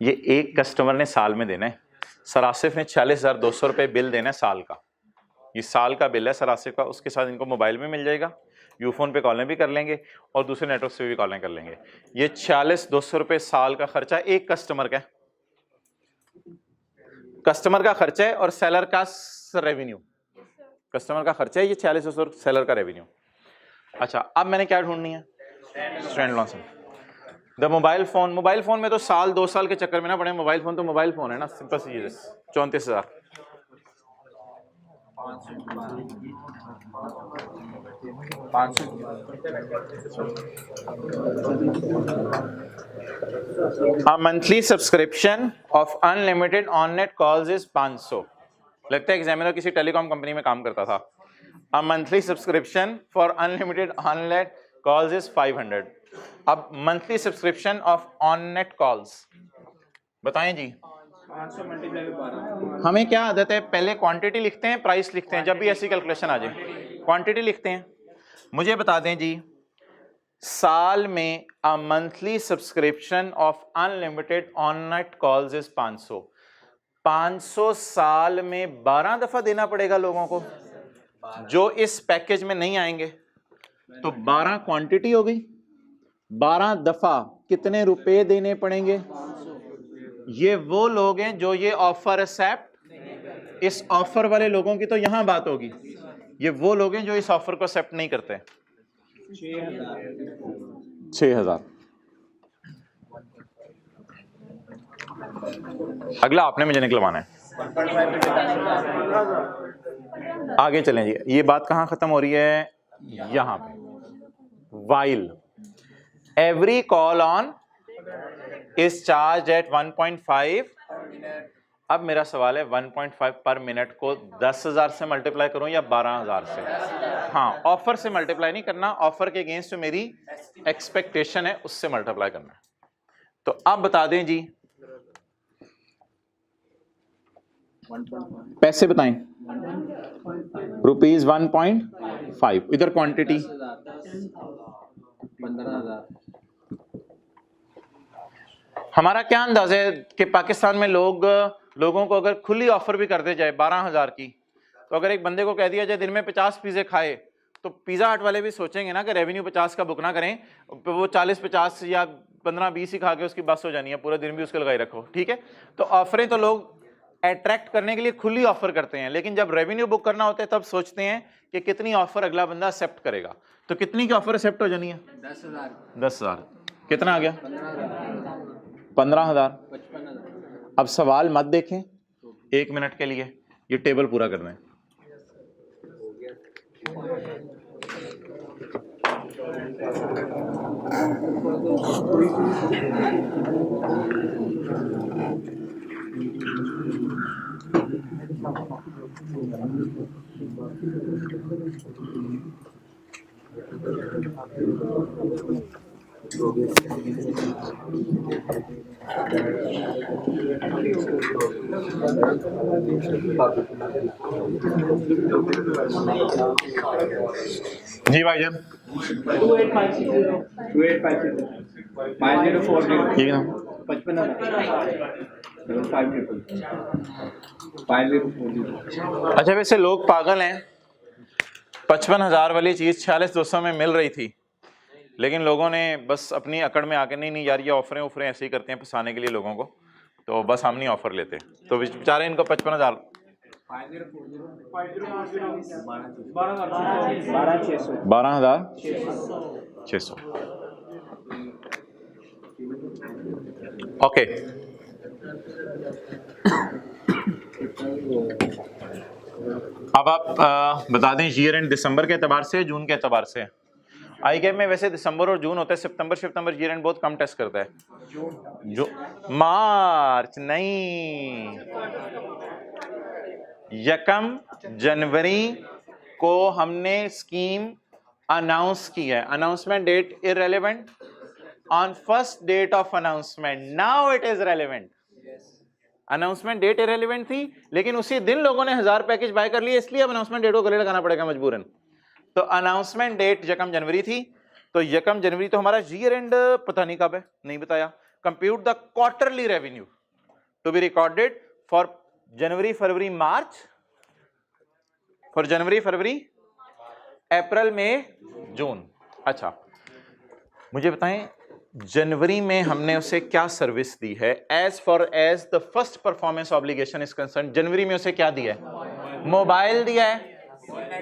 ये एक कस्टमर ने साल में देना है। सर आसिफ ने 46,200 रुपये बिल देना है साल का। ये साल का बिल है सर आसिफ का। उसके साथ इनको मोबाइल में मिल जाएगा, यूफोन पे कॉलें भी कर लेंगे और दूसरे नेटवर्क से भी कॉलें कर लेंगे। ये 46,200 रुपये साल का खर्चा एक कस्टमर का है। कस्टमर का खर्चा है और सेलर का रेवेन्यू। कस्टमर का खर्चा है ये 46,200, सेलर का रेवेन्यू। अच्छा अब मैंने क्या ढूंढनी है? Stand loss. The mobile phone, mobile phone में तो साल 2 साल के चक्कर में ना पड़े। मोबाइल फोन तो मोबाइल फोन है ना, सिंपल सी चीज है। 34,000। Monthly subscription of unlimited on net calls is 500। लगता है एग्जामिनर किसी टेलीकॉम कंपनी में काम करता था। A monthly subscription for unlimited on net calls is 500। अब monthly subscription of on net calls बताएं जी। 500 मल्टीप्लाई बाय 12। हमें क्या आदत है, पहले क्वांटिटी लिखते हैं, प्राइस लिखते हैं। जब भी ऐसी कैलकुलेशन आ जाए क्वांटिटी लिखते हैं। मुझे बता दें जी, साल में a monthly subscription of unlimited on net calls is 500। 500 साल में 12 दफा देना पड़ेगा लोगों को जो इस पैकेज में नहीं आएंगे। तो 12 क्वांटिटी हो गई, 12 दफा कितने रुपए देने पड़ेंगे? ये वो लोग हैं जो ये ऑफर एक्सेप्ट, इस ऑफर वाले लोगों की तो यहां बात होगी। ये वो लोग हैं जो इस ऑफर को एक्सेप्ट नहीं करते। 6,000। अगला आपने मुझे निकलवाना है। आगे चलें जी। ये बात कहां खत्म हो रही है? यहां पे। While every call on is charge at 1.5। अब मेरा सवाल है 1.5 पर मिनट को 10,000 से मल्टीप्लाई करूं या 12,000 से? हाँ, ऑफर से मल्टीप्लाई नहीं करना, ऑफर के अगेंस्ट जो मेरी एक्सपेक्टेशन है उससे मल्टीप्लाई करना है। तो अब बता दें जी, पैसे बताएं। रुपीज 1.5, इधर क्वांटिटी 15,000। हमारा क्या अंदाज है कि पाकिस्तान में लोगों को अगर खुली ऑफर भी कर दे जाए 12,000 की, तो अगर एक बंदे को कह दिया जाए दिन में 50 पिज़्ज़े खाए, तो पिज़्ज़ा हट वाले भी सोचेंगे ना कि रेवेन्यू 50 का बुक ना करें, वो 40-50 या 15-20 ही खा के उसकी बस हो जानी है, पूरा दिन भी उसके लगाई रखो। ठीक है, तो ऑफरें तो लोग अट्रैक्ट करने के लिए खुली ऑफर करते हैं, लेकिन जब रेवेन्यू बुक करना होता है तब सोचते हैं कि कितनी ऑफर अगला बंदा एक्सेप्ट करेगा। तो कितनी की ऑफर एक्सेप्ट हो जानी है? 10,000। 10,000। कितना आ गया? 15,000। 15,000। 55,000। अब सवाल मत देखें 1 मिनट के लिए, ये टेबल पूरा करना है। जी भाईजान 2850 5040 ठीक है। 55,000 अच्छा वैसे लोग पागल हैं, 55,000 वाली चीज 46,200 में मिल रही थी, लेकिन लोगों ने बस अपनी अकड़ में आके नहीं यार ये ऑफरें ऐसे ही करते हैं फंसाने के लिए लोगों को, तो बस हम नहीं ऑफर लेते, तो बेचारे इनको 55,000 12,600 ओके। अब आप बता दें ईयर एंड दिसंबर के एतबार से, जून के एतबार से। आई गेम में वैसे दिसंबर और जून होता है, सितंबर ईयर एंड बहुत कम टेस्ट करता है। जो मार्च नहीं, 1 जनवरी को हमने स्कीम अनाउंस की है। Announcement date irrelevant, on first date of announcement now it is relevant. Announcement date irrelevant थी, लेकिन उसी दिन लोगों ने 1000 पैकेज बाय कर लिए, इसलिए अब अनाउंसमेंट डेट को गले लगाना पड़ेगा मजबूरन। तो अनाउंसमेंट डेट 1 जनवरी थी, तो 1 जनवरी तो हमारा ईयर एंड पता नहीं कब है, नहीं बताया। Compute the quarterly revenue to be recorded for January February March, for January February April May June. अच्छा मुझे बताएं जनवरी में हमने उसे क्या सर्विस दी है? As far as the first performance obligation is concern, जनवरी में उसे क्या दिया है? मोबाइल दिया है।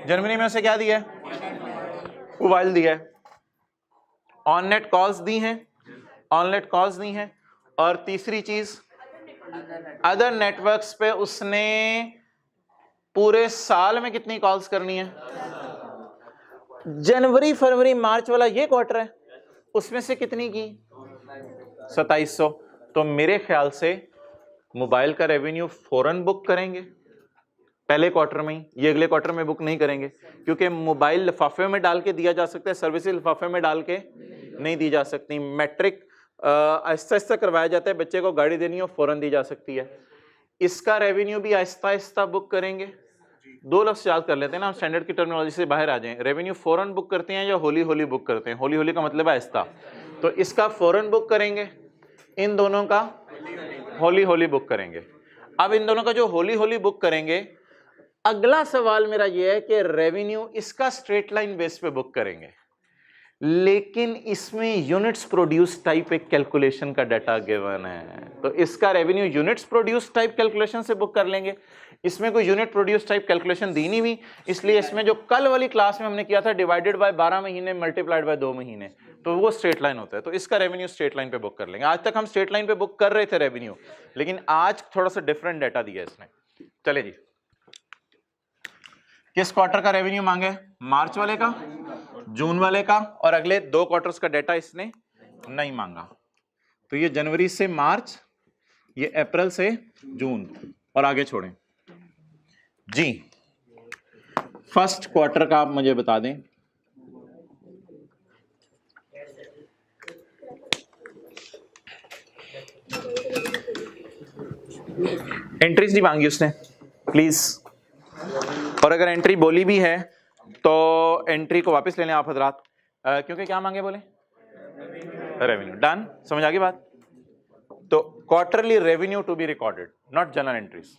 जनवरी में उसे क्या दिया है? मोबाइल दिया है। ऑन नेट कॉल्स दी हैं, ऑन नेट कॉल्स दी हैं। और तीसरी चीज अदर नेटवर्क्स पे उसने पूरे साल में कितनी कॉल्स करनी है? जनवरी फरवरी मार्च वाला ये क्वार्टर है, उसमें से कितनी की? 2700। तो मेरे ख्याल से मोबाइल का रेवेन्यू फौरन बुक करेंगे पहले क्वार्टर में ही, ये अगले क्वार्टर में बुक नहीं करेंगे, क्योंकि मोबाइल लिफाफे में डाल के दिया जा सकता है, सर्विसेज लिफाफे में डाल के नहीं दी जा सकती। मैट्रिक आहिस्ता आहिस्ता करवाया जाता है, बच्चे को गाड़ी देनी हो फौरन दी जा सकती है। इसका रेवेन्यू भी आहिस्ता आहिस्ता बुक करेंगे। 2 लफ्ज़ याद कर लेते हैं ना, हम स्टैंडर्ड की टर्मिनोलॉजी से बाहर आ जाएं। रेवेन्यू फौरन बुक करते हैं या होली होली बुक करते हैं? होली होली का मतलब है आहिस्ता, तो इसका फौरन बुक करेंगे, इन दोनों का होली होली बुक करेंगे। अब इन दोनों का जो होली होली बुक करेंगे, अगला सवाल मेरा यह है कि रेवेन्यू इसका स्ट्रेट लाइन बेस पे बुक करेंगे, लेकिन इसमें यूनिट्स प्रोड्यूस टाइप एक कैलकुलेशन का डाटा गिवन है, तो इसका revenue units produce type calculation से बुक कर लेंगे। इसमें कोई यूनिट प्रोड्यूस टाइप कैलकुलेशन दी नहीं हुई, इसलिए इसमें जो कल वाली क्लास में हमने किया था डिवाइडेड बाय 12 महीने मल्टीप्लाइड बाय 2 महीने, तो वो स्ट्रेट लाइन होता है। तो इसका रेवेन्यू स्ट्रेट लाइन पे बुक कर लेंगे। आज तक हम स्ट्रेट लाइन पे बुक कर रहे थे रेवेन्यू, लेकिन आज थोड़ा सा डिफरेंट डाटा दिया इसने। चले जी, किस क्वार्टर का रेवेन्यू मांगे? मार्च वाले का, जून वाले का, और अगले 2 क्वार्टर्स का डाटा इसने नहीं मांगा। तो ये जनवरी से मार्च, ये अप्रैल से जून, और आगे छोड़ें जी। फर्स्ट क्वार्टर का आप मुझे बता दें। एंट्रीज नहीं मांगी उसने प्लीज, और अगर एंट्री बोली भी है तो एंट्री को वापस ले लें आप हजरात, क्योंकि क्या मांगे बोले? रेवेन्यू। डन, समझ आ गई बात? तो quarterly revenue to be recorded, not general entries.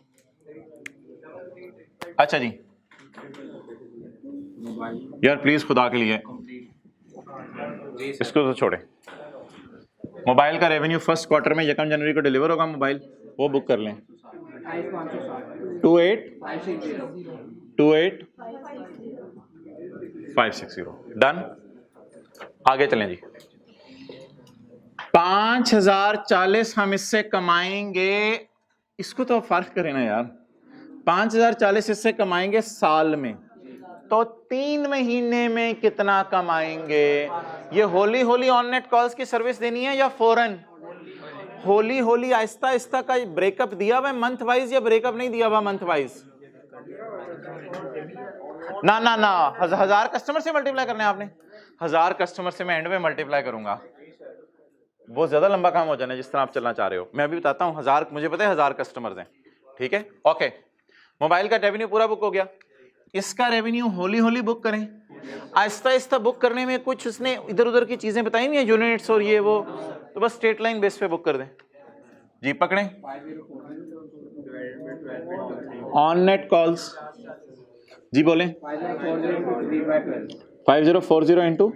अच्छा जी यार प्लीज खुदा के लिए इसको तो छोड़े। मोबाइल का रेवेन्यू फर्स्ट क्वार्टर में 1 जनवरी को डिलीवर होगा मोबाइल, वो बुक कर लें। 28560 डन। आगे चलें जी। 5040 हम इससे कमाएंगे, इसको तो फर्क करें ना यार। 5040 इससे कमाएंगे साल में, तो 3 महीने में कितना कमाएंगे? ये Holi wholly owned net calls की सर्विस देनी है या फौरन? होली होली आहिस्ता आहिस्ता का ब्रेकअप दिया हुआ मंथ वाइज या ब्रेकअप नहीं दिया हुआ मंथ वाइज? ना ना ना, 1000 कस्टमर से मल्टीप्लाई करने आपने। 1000 कस्टमर से मैं एंड में मल्टीप्लाई करूंगा, बहुत ज्यादा लंबा काम हो जाना है जिस तरह आप चलना चाह रहे हो। मैं अभी बताता हूं, 1000 मुझे पता है 1000 कस्टमर्स हैं, ठीक है ओके। मोबाइल का रेवेन्यू पूरा बुक हो गया, इसका रेवेन्यू होली होली बुक करें। आहिस्ता आहिस्ता बुक करने में कुछ उसने इधर उधर की चीजें बताई नहीं है, यूनिट्स और ये वो, तो बस स्ट्रेट लाइन बेस पे बुक कर दें जी। पकड़ें ऑन नेट कॉल्स जी, बोलें 5040 इंटू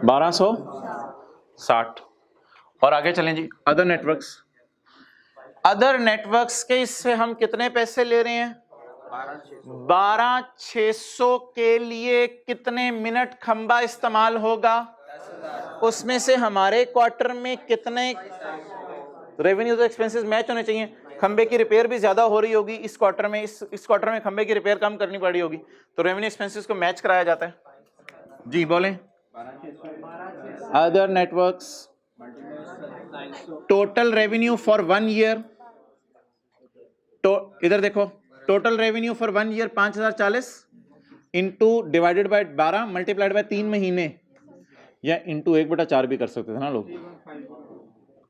1260। और आगे चलें जी। अदर नेटवर्क्स, अदर नेटवर्क्स के इससे हम कितने पैसे ले रहे हैं? 12600 के लिए कितने मिनट खंबा इस्तेमाल होगा? उसमें से हमारे क्वार्टर में कितने रेवेन्यूज और एक्सपेंसेस मैच होने चाहिए। खंबे की रिपेयर भी ज्यादा हो रही होगी इस क्वार्टर में, इस क्वार्टर में खंबे की रिपेयर कम करनी पड़ी होगी, तो रेवेन्यू एक्सपेंसेस को मैच कराया जाता है जी। बोलें other networks, total revenue for 1 year, तो इधर देखो, total revenue for 1 year 5040 into divided by 12 multiplied by 3 महीने, या इंटू 1/4 भी कर सकते थे ना लोग।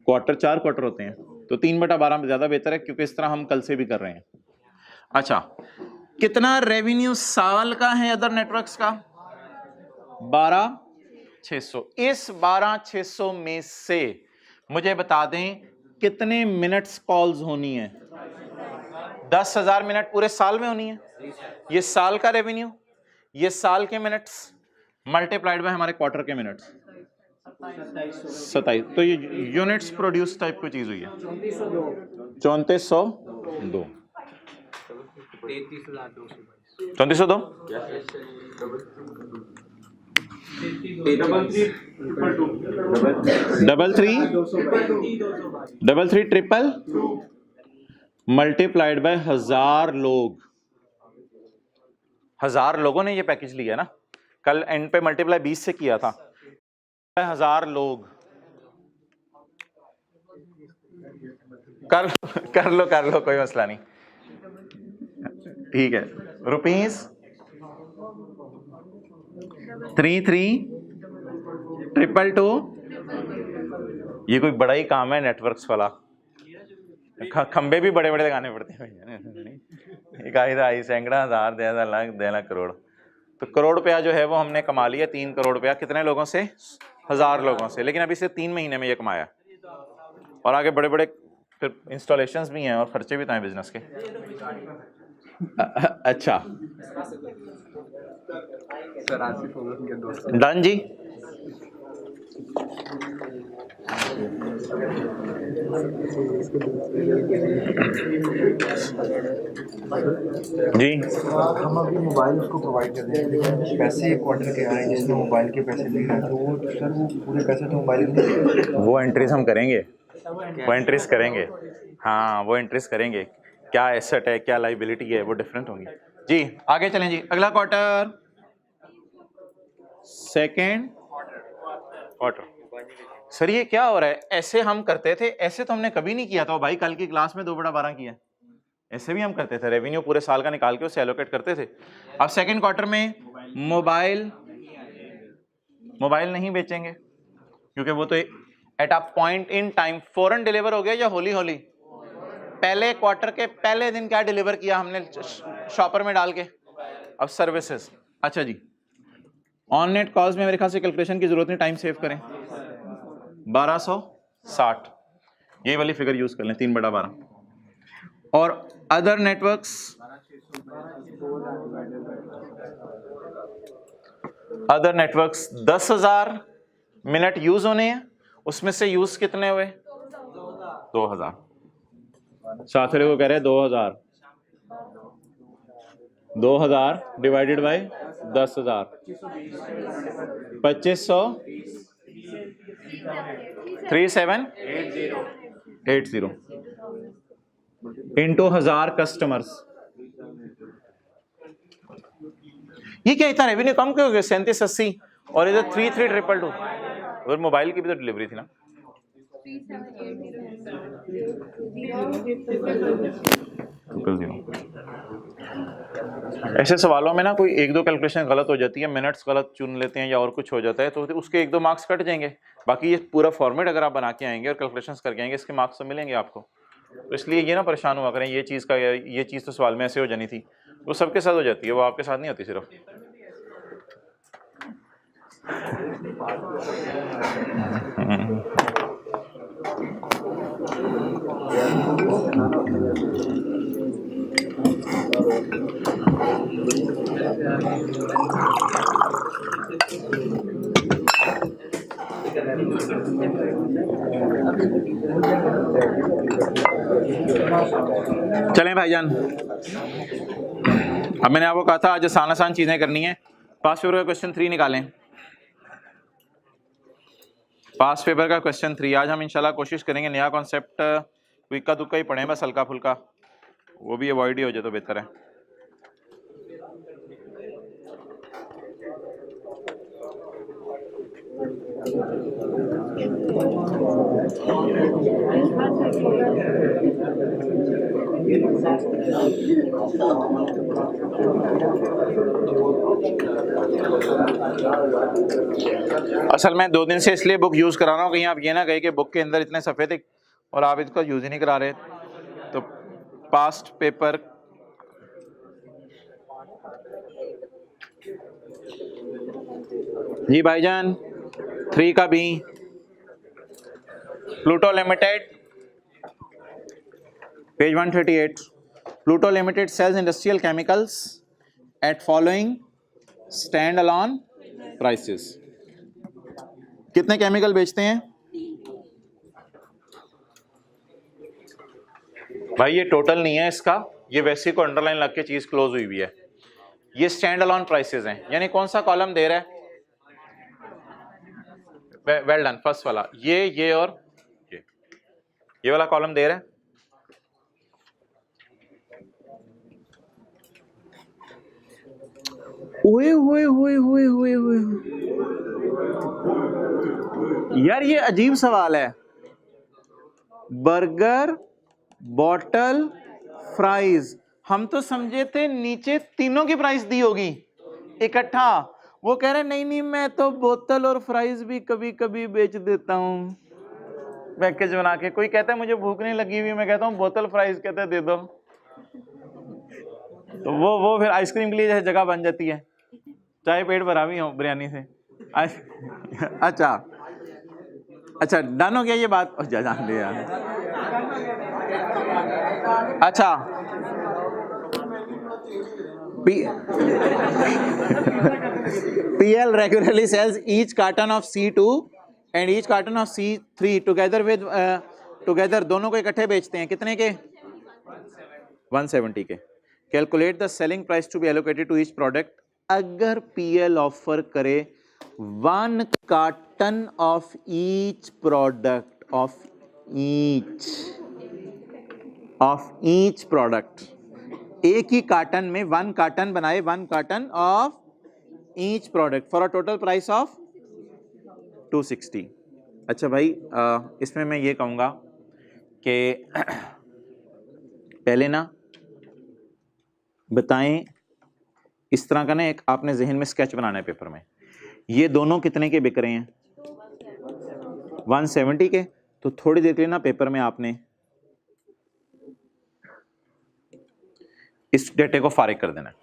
क्वार्टर 4 क्वार्टर होते हैं, तो 3/12 में ज्यादा बेहतर है, क्योंकि इस तरह हम कल से भी कर रहे हैं। अच्छा, कितना रेवेन्यू साल का है अदर नेटवर्क्स का? 12,600। इस 12,600 में से मुझे बता दें कितने मिनट्स कॉल्स होनी है? 10,000 मिनट पूरे साल में होनी है। ये साल का रेवेन्यू, ये साल के मिनट्स मल्टीप्लाइड बाय हमारे क्वार्टर के मिनट्स, 27। तो ये यूनिट्स प्रोड्यूस टाइप की चीज हुई है। 3402 3402 33 मल्टीप्लाइड बाय 1000 लोग। 1000 लोगों ने ये पैकेज लिया ना, कल एंड पे मल्टीप्लाई 20 से किया था। 1000 लोग कर लो कोई मसला नहीं, ठीक है। रुपीज 33,222। ये कोई बड़ा ही काम है नेटवर्क्स वाला, खंबे भी बड़े बड़े लगाने पड़ते हैं। इकाई सैकड़ा हजार 10 लाख 10 लाख करोड़। तो करोड़ रुपया जो है वो हमने कमा लिया, 3 करोड़ रुपया। कितने लोगों से? 1000 लोगों से। लेकिन अभी से 3 महीने में ये कमाया, और आगे बड़े बड़े फिर इंस्टॉलेशंस भी हैं और खर्चे भी तो हैं बिजनेस के। अच्छा डन जी। जी हम अभी मोबाइल उसको प्रोवाइड कर रहे हैं, लेकिन पैसे क्वार्टर के आ रहे हैं जिसमें मोबाइल के पैसे ले रहे हैं, तो वो सर वो पूरे पैसे तो मोबाइल के, वो एंट्रीज हम करेंगे, वो एंट्रीज करेंगे। हाँ वो एंट्रीज करेंगे, क्या एसेट है क्या लाइबिलिटी है वो डिफरेंट होंगी जी। आगे चलें जी, अगला क्वार्टर, सेकेंड क्वार्टर। सर ये क्या हो रहा है? ऐसे हम करते थे, ऐसे तो हमने कभी नहीं किया था भाई। कल की क्लास में 2/12 किया, ऐसे भी हम करते थे, रेवेन्यू पूरे साल का निकाल के उसे एलोकेट करते थे। अब सेकेंड क्वार्टर में मोबाइल नहीं बेचेंगे, क्योंकि वो तो at a point in time फौरन डिलीवर हो गया या होली होली। पहले क्वार्टर के पहले दिन क्या डिलीवर किया हमने शॉपर में डाल के। अब सर्विसेज, अच्छा जी, ऑन नेट कॉल्स में मेरे ख्याल से कैलकुलेशन की जरूरत नहीं, टाइम सेव करें। 1260 ये वाली फिगर यूज कर लें, 3/12। और other networks, other networks 10,000 minute use होने हैं, उसमें से यूज कितने हुए? 2000। साथियों को कह रहे हैं 2000 डिवाइडेड बाय 10,000, 2500 3780 इंटू 1000 कस्टमर्स। ये क्या इतना रेवेन्यू कम क्यों हो गया? 3780 और इधर 33,222। और मोबाइल की भी तो डिलीवरी थी ना। ऐसे सवालों में ना कोई 1-2 कैलकुलेशन गलत हो जाती है, मिनट्स गलत चुन लेते हैं या और कुछ हो जाता है, तो उसके 1-2 मार्क्स कट जाएंगे। बाकी ये पूरा फॉर्मेट अगर आप बना के आएंगे और कैलकुलेशंस करके आएंगे, इसके मार्क्स तो मिलेंगे आपको। तो इसलिए ये ना परेशान हुआ करें, ये चीज़ तो सवाल में ऐसे हो जानी थी, वो सबके साथ हो जाती है, वो आपके साथ नहीं होती सिर्फ। चलें भाईजान, अब मैंने आपको कहा था आज आसान चीजें करनी है। पास पेपर का क्वेश्चन 3 निकालें। पास पेपर का क्वेश्चन 3 आज हम इंशाल्लाह कोशिश करेंगे नया कॉन्सेप्ट इक्का दुक्का ही पढ़ें, बस हल्का फुल्का, वो भी अवॉइड ही हो जाए तो बेहतर है। असल में 2 दिन से इसलिए बुक यूज करा रहा हूँ, कहीं आप ये ना कहे कि बुक के अंदर इतने सफ़े थे और आप इसका यूज ही नहीं करा रहे। तो पास्ट पेपर जी भाईजान 3 का B, Pluto limited page 138, Pluto limited sales industrial chemicals at following stand alone prices. कितने केमिकल बेचते हैं भाई? ये टोटल नहीं है इसका, ये वैसे को अंडरलाइन लग के चीज क्लोज हुई है। ये स्टैंड अलोन प्राइसेस हैं, यानी कौन सा कॉलम दे रहा है? वेल डन, फर्स्ट वाला, ये और ये वाला कॉलम दे रहा है। ओए होए होए होए होए होए, यार ये अजीब सवाल है। बर्गर, बॉटल, फ्राइज, हम तो समझे थे नीचे तीनों की प्राइस दी होगी इकट्ठा। वो कह रहे नहीं नहीं, मैं तो बोतल और फ्राइज भी कभी कभी बेच देता हूँ पैकेज बना के। कोई कहता है मुझे भूख नहीं लगी हुई, मैं कहता हूँ बोतल फ्राइज, कहता है दे दो। तो वो फिर आइसक्रीम के लिए जैसे जगह बन जाती है, चाहे पेट भरा भी हो बिरयानी से। अच्छा डन हो गया ये बात, जान लिया। अच्छा PL regularly sells each carton of C2 and each carton of C3 together with together, दोनों को इकट्ठे बेचते हैं। कितने के? 170 के। Calculate the selling price to be allocated to each product। अगर PL ऑफर करे 1 carton of each product each product, एक ही कार्टन में 1 कार्टन बनाए, 1 carton of each product for a total price of 260। अच्छा भाई इसमें मैं ये कहूँगा कि पहले ना बताएं, इस तरह का ना एक आपने जहन में स्केच बनाना है पेपर में। ये दोनों कितने के बिक रहे हैं? 170 के। तो थोड़ी देर के लिए ना पेपर में आपने इस डेटे को फारिग कर देना है।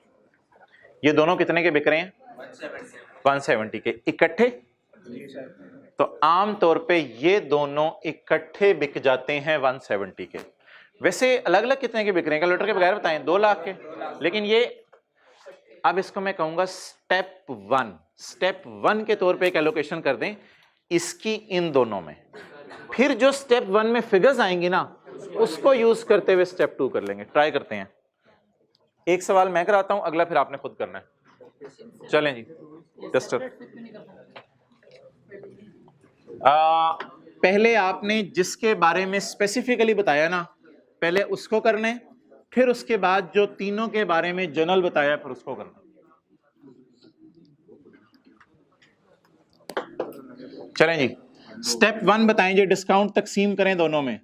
ये दोनों कितने के बिक रहे हैं? 170 के इकट्ठे। तो आम तौर पे ये दोनों इकट्ठे बिक जाते हैं 170 के। वैसे अलग अलग कितने के बिक रहे हैं कैलकुलेटर के बगैर बताएं? 2 लाख के। लेकिन ये अब इसको मैं कहूंगा स्टेप वन के तौर पे एक एलोकेशन कर दें इसकी इन दोनों में। फिर जो स्टेप 1 में फिगर्स आएंगी ना, उसको यूज करते हुए स्टेप 2 कर लेंगे। ट्राई करते हैं। एक सवाल मैं कराता हूं, अगला फिर आपने खुद करना है। चलें जी, टेस्टर। पहले आपने जिसके बारे में स्पेसिफिकली बताया ना, पहले उसको करने, फिर उसके बाद जो तीनों के बारे में जनरल बताया फिर उसको करना। चलें जी, स्टेप 1 बताएं जी, डिस्काउंट तकसीम करें दोनों में।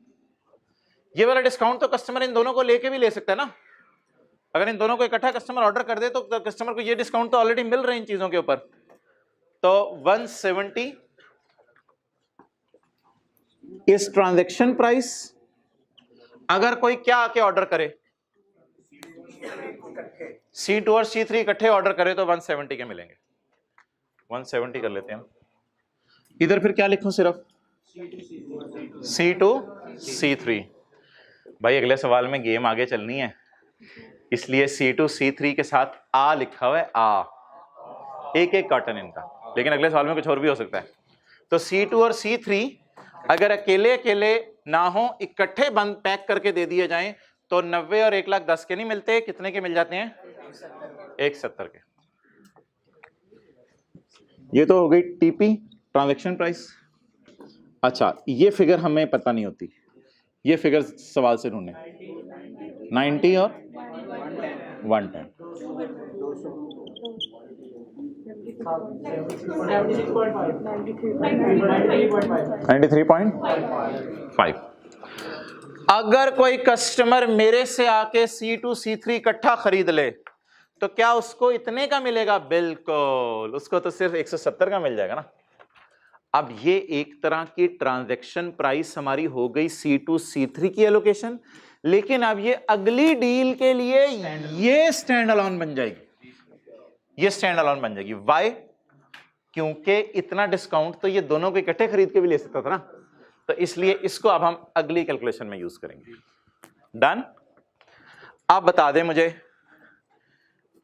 ये वाला डिस्काउंट तो कस्टमर इन दोनों को लेके भी ले सकता है ना। अगर इन दोनों को इकट्ठा कस्टमर ऑर्डर कर दे तो कस्टमर को ये डिस्काउंट तो ऑलरेडी मिल रहे हैं इन चीजों के ऊपर। तो 170 इस ट्रांजैक्शन प्राइस। अगर कोई क्या आके ऑर्डर करे, C2 और C3 इकट्ठे ऑर्डर करे तो 170 के मिलेंगे। 170 कर लेते हैं। इधर फिर क्या लिखूं? सिर्फ C2 C3। भाई अगले सवाल में गेम आगे चलनी है, इसलिए C2 C3 के साथ आ लिखा हुआ है। एक कार्टन इनका, लेकिन अगले सवाल में कुछ और भी हो सकता है। तो C2 और C3 अगर अकेले अकेले ना हो, इकट्ठे बंद पैक करके दे दिए जाएं तो 90 और 1,10,000 के नहीं मिलते। कितने के मिल जाते हैं? 170 के। ये तो हो गई टीपी, ट्रांजैक्शन प्राइस। अच्छा, ये फिगर हमें पता नहीं होती, ये फिगर सवाल से ढूंढे। 90 और 110। 93.5। अगर कोई कस्टमर मेरे से आके C2 C3 इकट्ठा खरीद ले तो क्या उसको इतने का मिलेगा? बिल्कुल, उसको तो सिर्फ 170 का मिल जाएगा ना। अब ये एक तरह की ट्रांजैक्शन प्राइस हमारी हो गई C2 C3 की एलोकेशन, लेकिन अब ये अगली डील के लिए ये स्टैंड अलोन बन जाएगी, ये स्टैंड अलोन बन जाएगी। वाई? क्योंकि इतना डिस्काउंट तो ये दोनों को इकट्ठे खरीद के भी ले सकता था ना, तो इसलिए इसको अब हम अगली कैलकुलेशन में यूज करेंगे। डन? आप बता दें मुझे,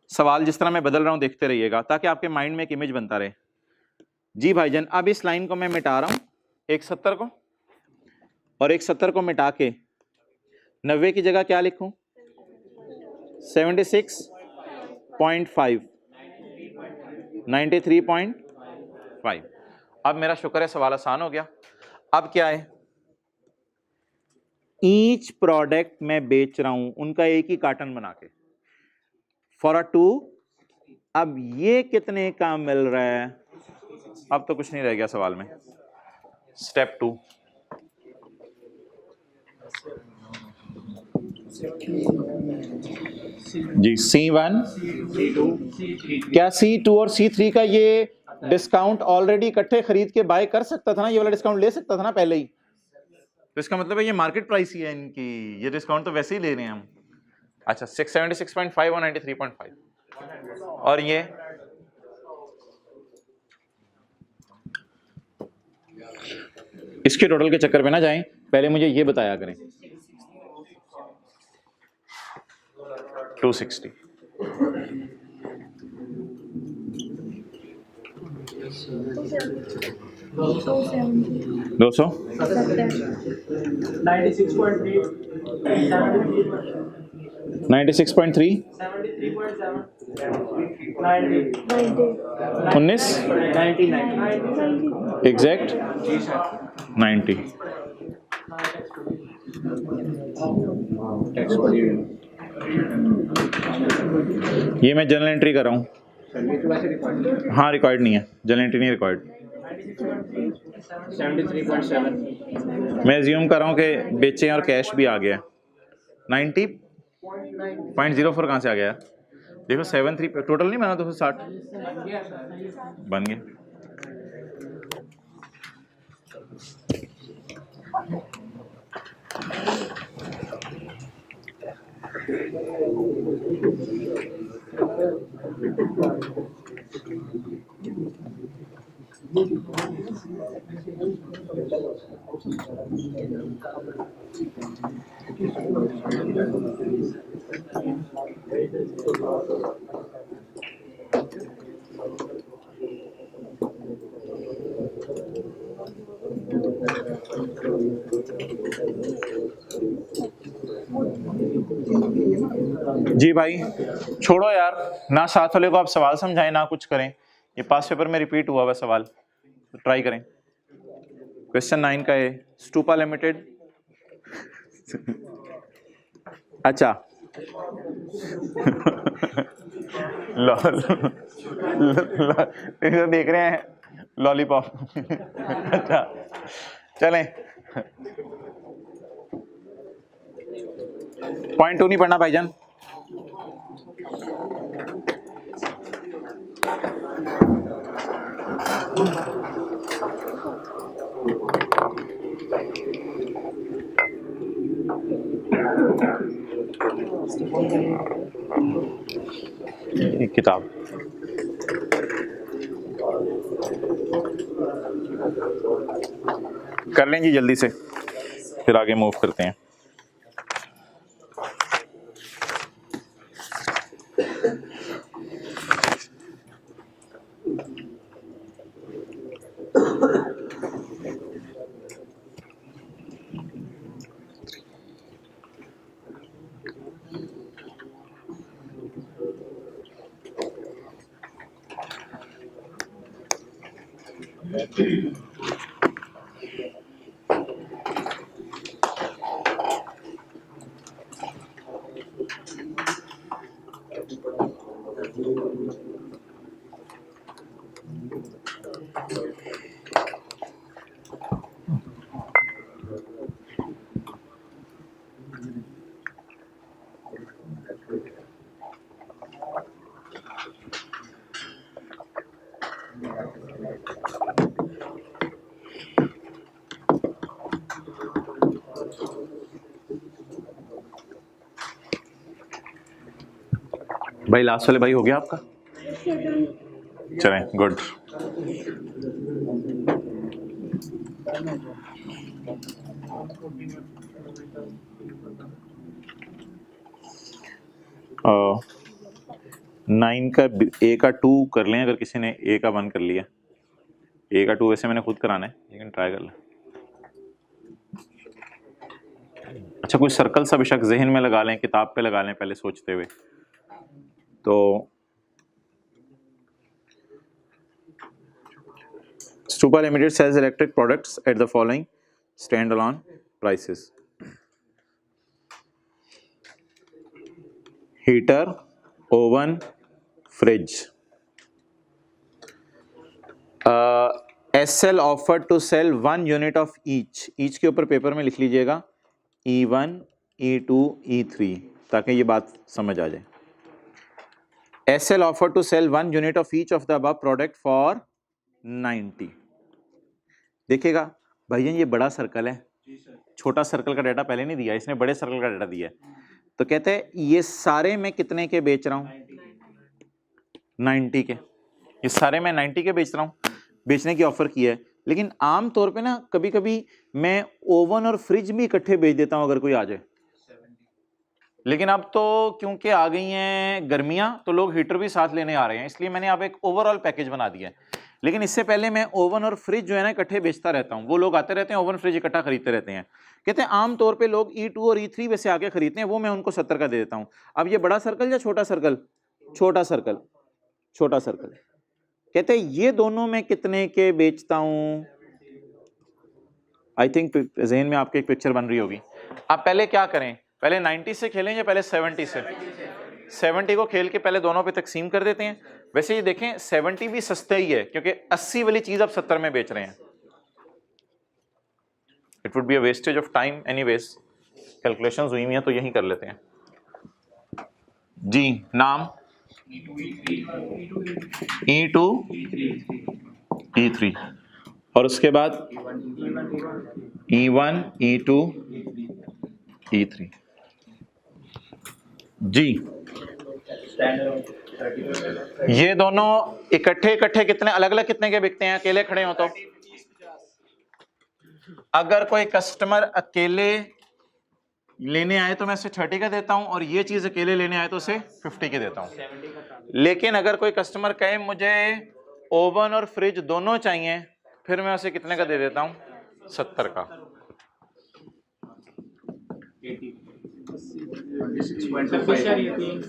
सवाल जिस तरह मैं बदल रहा हूं देखते रहिएगा ताकि आपके माइंड में एक इमेज बनता रहे। जी भाईजान, अब इस लाइन को मैं मिटा रहा हूं 170 को, और 170 को मिटा के 90 की जगह क्या लिखूं? 76.5, 93.5। अब मेरा शुक्र है सवाल आसान हो गया। अब क्या है, ईच प्रोडक्ट मैं बेच रहा हूं उनका एक ही कार्टन बना के फॉर अ 2। अब ये कितने का मिल रहा है? अब तो कुछ नहीं रह गया सवाल में। स्टेप 2, जी C1, क्या C2 और C3 का ये डिस्काउंट ऑलरेडी इकट्ठे खरीद के बाय कर सकता था ना, ये वाला डिस्काउंट ले सकता था ना पहले ही, तो इसका मतलब है ये मार्केट प्राइस ही है इनकी, ये डिस्काउंट तो वैसे ही ले रहे हैं हम। अच्छा, 676.5 और 93.5, और ये इसके टोटल के चक्कर पे ना जाएं, पहले मुझे ये बताया करें। 260, दो सौ 96.3, 19, एग्जैक्ट 90। ये मैं जर्नल एंट्री कर रहा हूँ। हाँ, रिकॉर्ड नहीं है, जर्नल एंट्री नहीं रिकॉर्ड। 73.7। मैं अज्यूम कर रहा हूँ कि बेचे और कैश भी आ गया। 90.04 कहाँ से आ गया? देखो 73 टोटल नहीं बना, 260 बन गया। जी भाई छोड़ो यार, ना साथ वाले को आप सवाल समझाएं ना कुछ करें, ये पास पेपर में रिपीट हुआ हुआ सवाल, तो ट्राई करें। क्वेश्चन 9 का है, स्टूपा लिमिटेड। अच्छा देख रहे हैं लॉलीपॉप। अच्छा चलें, पॉइंट 2 नहीं पढ़ना भाईजान। एक किताब कर लें जी जल्दी से, फिर आगे मूव करते हैं। भाई लास्ट वाले भाई हो गया आपका? चलें, गुड। नाइन का ए का 2 कर लें, अगर किसी ने ए का 1 कर लिया। ए का 2 वैसे मैंने खुद कराना है, लेकिन ट्राई कर लें। अच्छा, कोई सर्कल सा बेशक जहन में लगा लें, किताब पे लगा लें पहले सोचते हुए। तो Stupa Limited sells electric products at the following standalone prices: heater, oven, fridge. SL offered to sell 1 unit of each. Each के ऊपर पेपर में लिख लीजिएगा E1, E2, E3, ताकि ये बात समझ आ जाए। SL offered to sell 1 unit of each of the above product for 90. देखिएगा भैया, ये बड़ा सर्कल है, छोटा सर्कल का डाटा पहले नहीं दिया, इसने बड़े सर्कल का डाटा दिया है। तो कहते हैं ये सारे मैं कितने के बेच रहा हूँ? 90 के। ये सारे मैं 90 के बेच रहा हूँ, बेचने की ऑफर की है। लेकिन आम तौर पे ना कभी कभी मैं ओवन और फ्रिज भी इकट्ठे बेच देता हूँ अगर कोई आ जाए। लेकिन अब तो क्योंकि आ गई हैं गर्मियां, तो लोग हीटर भी साथ लेने आ रहे हैं, इसलिए मैंने अब एक ओवरऑल पैकेज बना दिया है। लेकिन इससे पहले मैं ओवन और फ्रिज जो है ना इकट्ठे बेचता रहता हूँ। वो लोग आते रहते हैं, ओवन फ्रिज इकट्ठा खरीदते रहते हैं। कहते हैं आमतौर पे लोग E2 और E3 वैसे आके खरीदते हैं, वो मैं उनको 70 का दे देता हूँ। अब ये बड़ा सर्कल या छोटा सर्कल? छोटा सर्कल, छोटा सर्कल। कहते हैं ये दोनों मैं कितने के बेचता हूँ? आई थिंक जहन में आपके एक पिक्चर बन रही होगी। आप पहले क्या करें, पहले 90 से खेलें या पहले 70 से? 70 को खेल के पहले दोनों पे तकसीम कर देते हैं। वैसे ये देखें 70 भी सस्ता ही है, क्योंकि 80 वाली चीज आप 70 में बेच रहे हैं। It would be a wastage of time anyways. Calculations हुई हैं तो यही कर लेते हैं जी। नाम E2, E3 और उसके बाद E1, E2, E3 जी। ये दोनों इकट्ठे इकट्ठे कितने, अलग अलग कितने के बिकते हैं अकेले खड़े हो तो? अगर कोई कस्टमर अकेले लेने आए तो मैं उसे 30 का देता हूं, और ये चीज अकेले लेने आए तो उसे 50 के देता हूं। लेकिन अगर कोई कस्टमर कहे मुझे ओवन और फ्रिज दोनों चाहिए, फिर मैं उसे कितने का दे देता हूं? 70 का।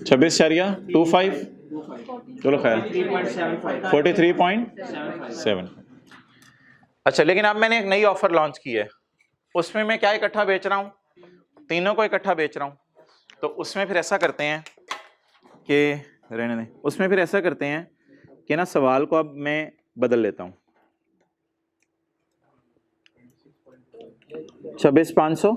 26.25, चलो खैर 43.7। अच्छा, लेकिन अब मैंने एक नई ऑफर लॉन्च की है, उसमें मैं क्या इकट्ठा बेच रहा हूं? तीनों को इकट्ठा बेच रहा हूं। तो उसमें फिर ऐसा करते हैं कि रहने दें, उसमें फिर ऐसा करते हैं कि ना सवाल को अब मैं बदल लेता हूं। 26,500,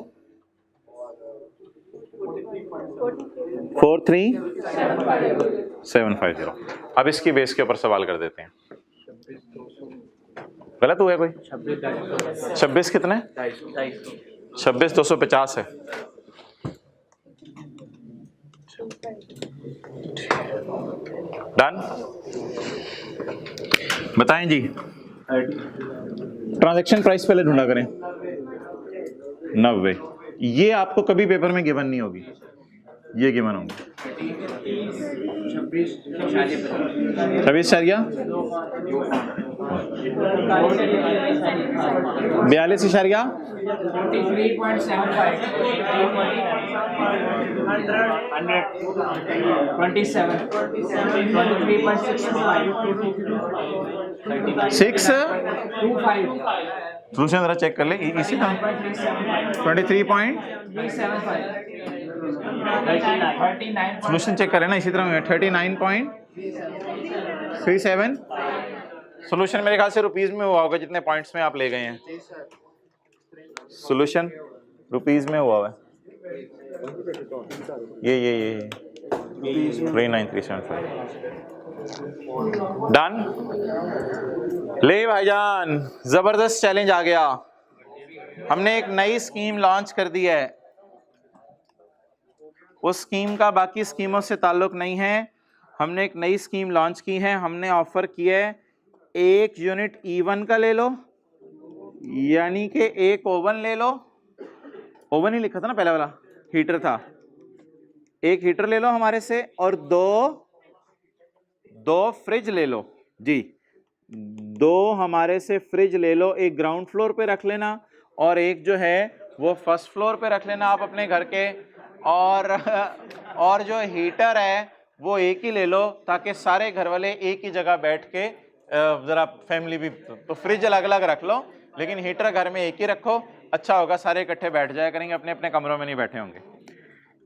43,750। अब इसकी बेस के ऊपर सवाल कर देते हैं। गलत हुआ कोई? 26 कितने? 26,250 है। डन? बताएं जी। ट्रांजैक्शन प्राइस पहले ढूंढा करें। 90। ये आपको कभी पेपर में गिवन नहीं होगी, ये गिवन होगी। 26 इशारिया 42 इशारिया 6 सोल्यूशन जरा चेक कर ले इसी का 23.35 सोल्यूशन चेक करें ना इसी तरह 39.37 सोल्यूशन मेरे ख्याल से रुपीस में हुआ होगा जितने पॉइंट्स में आप ले गए हैं। सोल्यूशन रुपीस में हुआ है ये 39375। डन? ले भाईजान, जबरदस्त चैलेंज आ गया। हमने एक नई स्कीम लॉन्च कर दी है। उस स्कीम का बाकी स्कीमों से ताल्लुक नहीं है, हमने एक नई स्कीम लॉन्च की है, हमने ऑफर किया है 1 यूनिट E1 का ले लो, यानी कि एक ओवन ले लो, ओवन ही लिखा था ना पहले वाला, हीटर था, एक हीटर ले लो हमारे से, और दो फ्रिज ले लो जी, 2 हमारे से फ्रिज ले लो, एक ग्राउंड फ्लोर पे रख लेना और एक जो है वो फर्स्ट फ्लोर पे रख लेना आप अपने घर के, और जो हीटर है वो एक ही ले लो ताकि सारे घर वाले एक ही जगह बैठ के ज़रा फैमिली भी, तो फ्रिज अलग अलग रख लो लेकिन हीटर घर में एक ही रखो, अच्छा होगा, सारे इकट्ठे बैठ जाया करेंगे, अपने अपने कमरों में नहीं बैठे होंगे।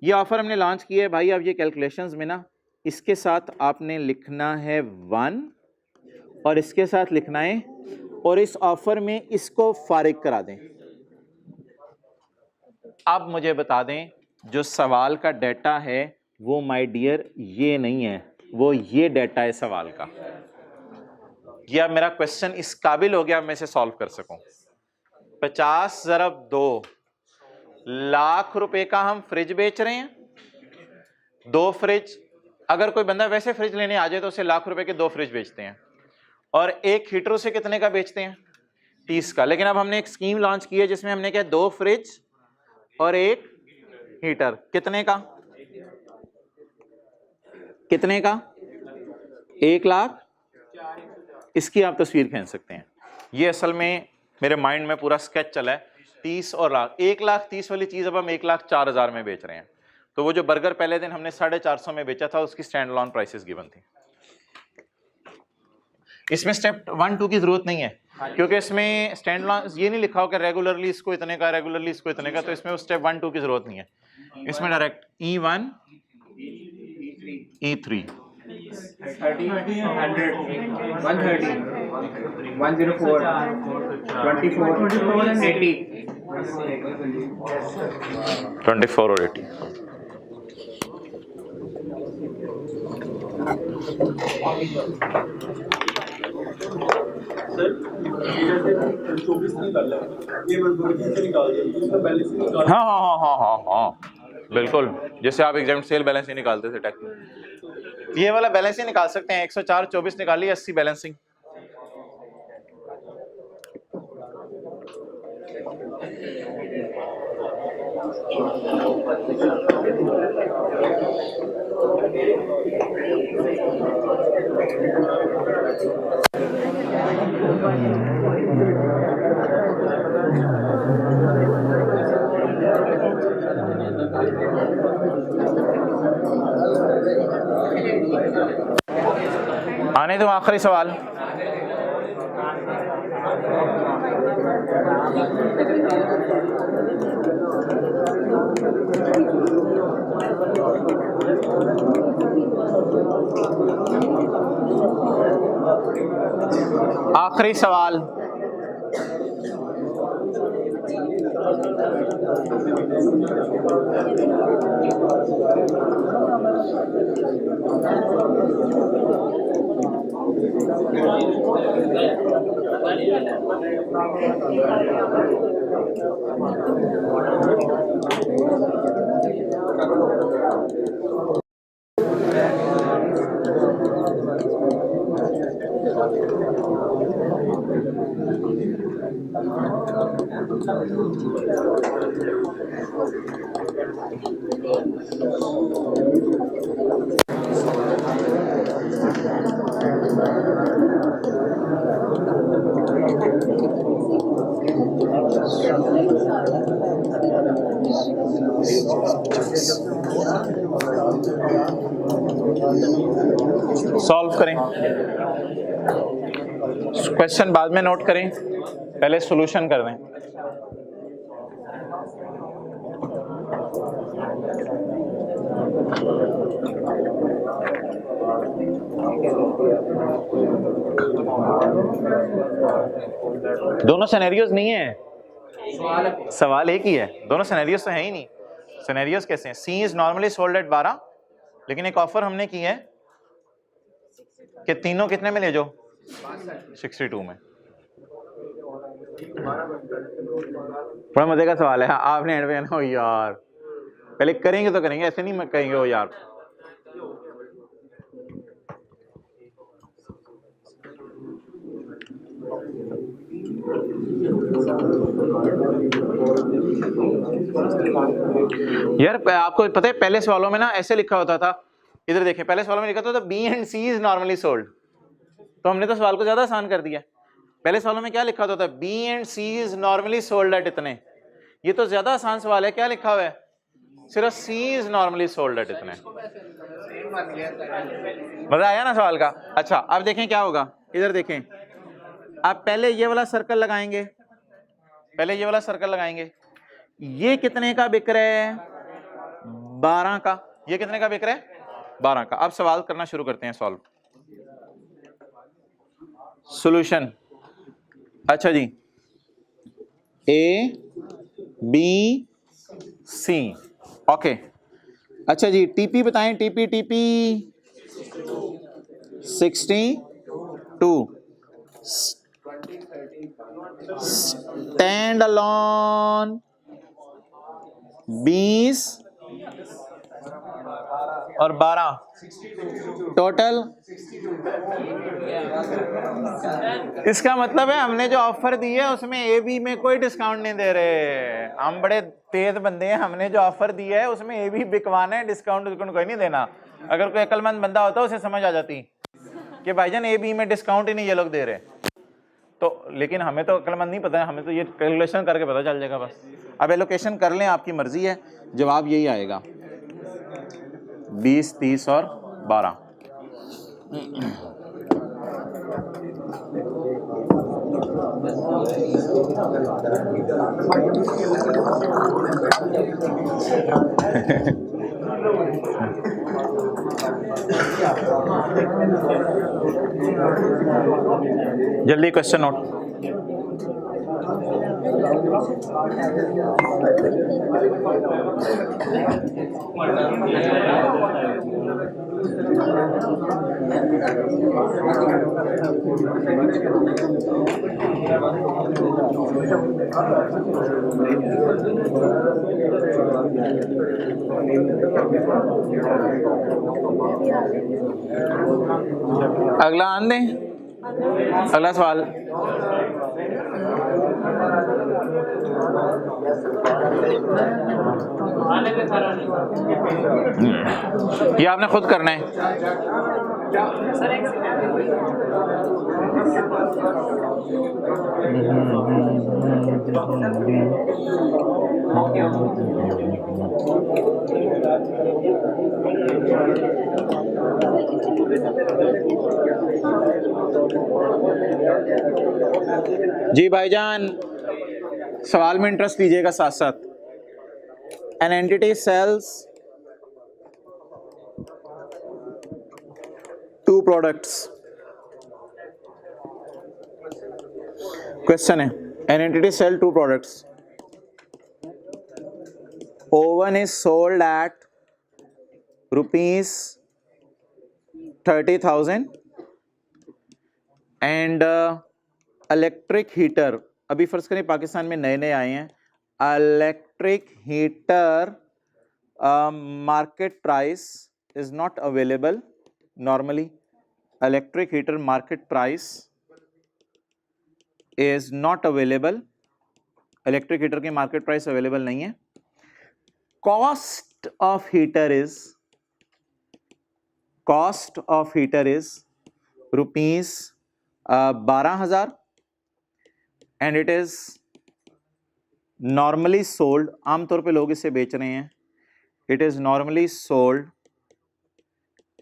ये ऑफर हमने लॉन्च किया है भाई। अब ये कैलकुलेशंस में ना इसके साथ आपने लिखना है 1 और इसके साथ लिखना है, और इस ऑफर में इसको फारिग करा दें। अब मुझे बता दें जो सवाल का डाटा है वो माय डियर ये नहीं है, वो ये डाटा है सवाल का। या मेरा क्वेश्चन इस काबिल हो गया मैं इसे सॉल्व कर सकूं। 50 ज़रब 2 लाख रुपए का हम फ्रिज बेच रहे हैं, 2 फ्रिज, अगर कोई बंदा वैसे फ्रिज लेने आ जाए तो उसे लाख रुपए के 2 फ्रिज बेचते हैं, और एक हीटर उसे कितने का बेचते हैं, 30 का। लेकिन अब हमने एक स्कीम लॉन्च की है जिसमें हमने क्या 2 फ्रिज और एक हीटर, कितने का 1 लाख। इसकी आप तस्वीर खींच सकते हैं। ये असल में मेरे माइंड में पूरा स्केच चला है, 30 और लाख, 1,30,000 वाली चीज अब हम 1,04,000 में बेच रहे हैं। तो वो जो बर्गर पहले दिन हमने 450 में बेचा था उसकी स्टैंड अलोन प्राइसेस गिवन थी। इसमें स्टेप 1 2 की जरूरत नहीं है क्योंकि इसमें स्टैंड अलोन ये नहीं लिखा हो कि रेगुलरली इसको इतने का, रेगुलरली इसको इतने का, तो इसमें स्टेप 1 2 की जरूरत नहीं है। इसमें डायरेक्ट E1 E3 30, 100, 130, 104, 24, 80, 24 और 80। हाँ हाँ हाँ हाँ हाँ हाँ बिल्कुल, जैसे आप एग्जाम सेल बैलेंस ही निकालते थे टैक्स, ये वाला बैलेंस ही निकाल सकते हैं। 104/24 निकालिए, 80 बैलेंसिंग। आने दो आखिरी सवाल। आखिरी सवाल, सॉल्व करें। क्वेश्चन बाद में नोट करें, पहले सॉल्यूशन कर दें। दोनों सिनेरियोज नहीं है, सवाल एक ही है, दोनों सिनेरियोज तो है ही नहीं। सिनेरियोज कैसे हैं? सी इज नॉर्मली सोल्ड एट 12, लेकिन एक ऑफर हमने की है कि तीनों कितने में ले जाओ, 62 में। बड़ा मजे का सवाल है। हाँ, आपने एंड पे ना यार, पहले करेंगे तो करेंगे, ऐसे नहीं कहेंगे वो यार। यार आपको पता है पहले सवालों में ना ऐसे लिखा होता था, इधर देखें, पहले सवालों में लिखा होता था B and C is normally sold, तो हमने तो सवाल को ज्यादा आसान कर दिया। पहले सवालों में क्या लिखा होता था, B and C is normally sold at इतने, ये तो ज्यादा आसान सवाल है, क्या लिखा हुआ है, सिर्फ सी इज नॉर्मली सोल्ड एट इतने। मजा आया ना सवाल का। अच्छा अब देखें क्या होगा, इधर देखें, आप पहले ये वाला सर्कल लगाएंगे, पहले ये वाला सर्कल लगाएंगे, ये कितने का बिक रहा है, 12 का, ये कितने का बिक रहा है, 12 का। अब सवाल करना शुरू करते हैं, सॉल्व सॉल्यूशन। अच्छा जी, ए बी सी, ओके। अच्छा जी, टीपी बताएं, टीपी टीपी 62, स्टैंड अलोन 20 और 12, टोटल। इसका मतलब है हमने जो ऑफर दी है उसमें ए बी में कोई डिस्काउंट नहीं दे रहे, हम बड़े तेज बंदे हैं, हमने जो ऑफर दिया है उसमें ए बी बिकवाना है, डिस्काउंट कोई नहीं देना। अगर कोई अक्लमंद बंदा होता उसे समझ आ जाती कि भाईजान ए बी में डिस्काउंट ही नहीं ये लोग दे रहे, तो लेकिन हमें तो अक्लमंद नहीं पता है, हमें तो ये कैलकुलेशन करके पता चल जाएगा बस। अब एलोकेशन कर लें, आपकी मर्जी है, जवाब यही आएगा 20, 30 और 12। जल्दी क्वेश्चन नोट। अगला आन दें, अगला सवाल। ये आपने खुद करना है। जी भाईजान, सवाल में इंटरेस्ट लीजिएगा साथ साथ। An entity sells 2 products. Question है, an entity sells 2 products. Oven is sold at rupees 30,000 and electric heater, अभी फर्ज करें पाकिस्तान में नए नए आए हैं, electric heater market price is not available normally, electric heater market price is not available, electric heater की मार्केट प्राइस अवेलेबल नहीं है। Cost of heater is rupees 12,000 and it is normally sold, आमतौर पे लोग इसे बेच रहे हैं, it is normally sold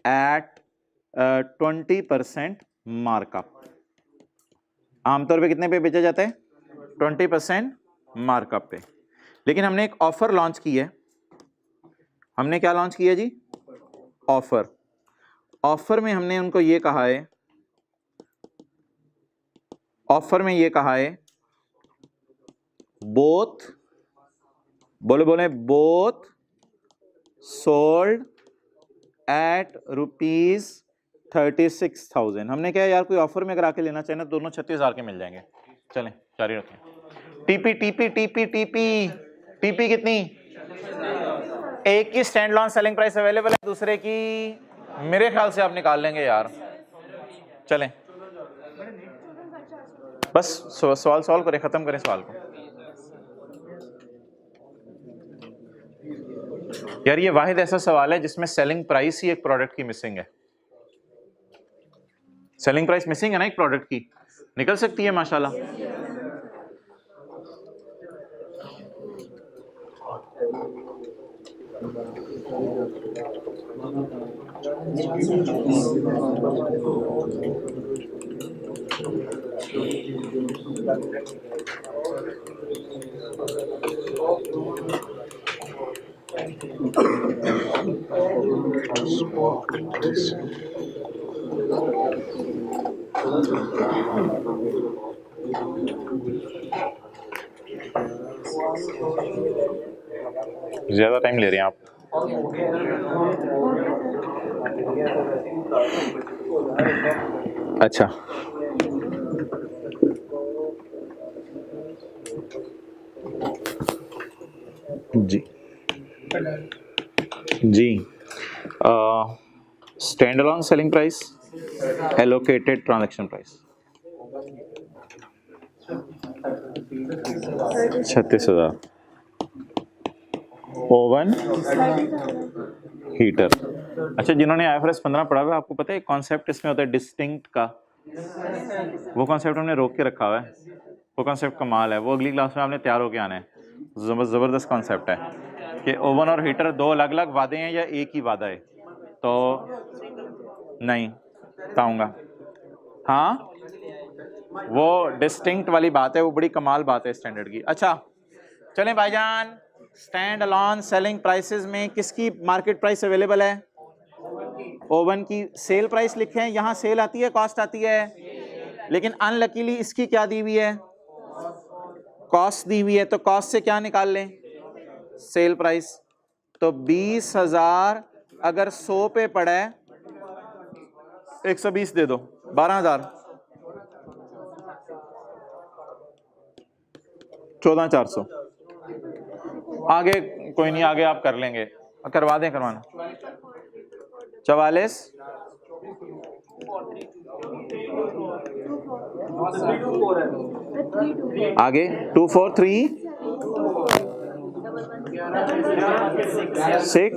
eight 20% markup. आमतौर पे कितने पे बेचा जाता है, 20% मार्कअप पे। लेकिन हमने एक ऑफर लॉन्च की है, हमने क्या लॉन्च किया जी, ऑफर। ऑफर में हमने उनको ये कहा है, ऑफर में ये कहा है बोथ, बोले बोथ सोल्ड एट रुपीज 36,000। हमने क्या यार, कोई ऑफर में अगर आके लेना चाहे ना, दोनों 36,000 के मिल जाएंगे। चलें जारी रखें। TP TP TP TP TP कितनी, एक की stand lawn selling price available है, दूसरे की मेरे ख्याल से आप निकाल लेंगे यार। चलें बस सवाल सॉल्व करें, खत्म करें सवाल को। यार ये वाहिद ऐसा सवाल है जिसमें सेलिंग प्राइस ही एक प्रोडक्ट की मिसिंग है। सेलिंग प्राइस मिसिंग है ना एक प्रोडक्ट की, निकल सकती है माशाल्लाह। ज्यादा टाइम ले रहे हैं आप। अच्छा जी जी, stand alone selling price, allocated transaction price 36,000। Oven heater. अच्छा, जिन्होंने IFRS 15 पढ़ा हुआ है, आपको पता है कॉन्सेप्ट इसमें होता है डिस्टिंक्ट का, वो कॉन्सेप्ट हमने रोक के रखा हुआ है। वो कॉन्सेप्ट कमाल है, वो अगली क्लास में आपने तैयार होके आना है। ज़बरदस्त कॉन्सेप्ट है कि ओवन और हीटर दो अलग अलग वादे हैं या एक ही वादा है। तो नहीं बताऊंगा, हाँ वो डिस्टिंक्ट वाली बात है, वो बड़ी कमाल बात है स्टैंडर्ड की। अच्छा चलें भाईजान, स्टैंड अलोन सेलिंग प्राइसेस में किसकी मार्केट प्राइस अवेलेबल है? ओवन की। सेल प्राइस लिखे हैं, यहाँ सेल आती है कॉस्ट आती है, लेकिन अनलकीली इसकी क्या दी हुई है? कॉस्ट दी हुई है। तो कॉस्ट से क्या निकाल लें? Sale price. तो 20,000 अगर 100 पे पड़ा है, 120 दे दो, 12,000, 14,400। आगे कोई नहीं, आगे आप कर लेंगे, करवा दें, करवाना 44, आगे 243 6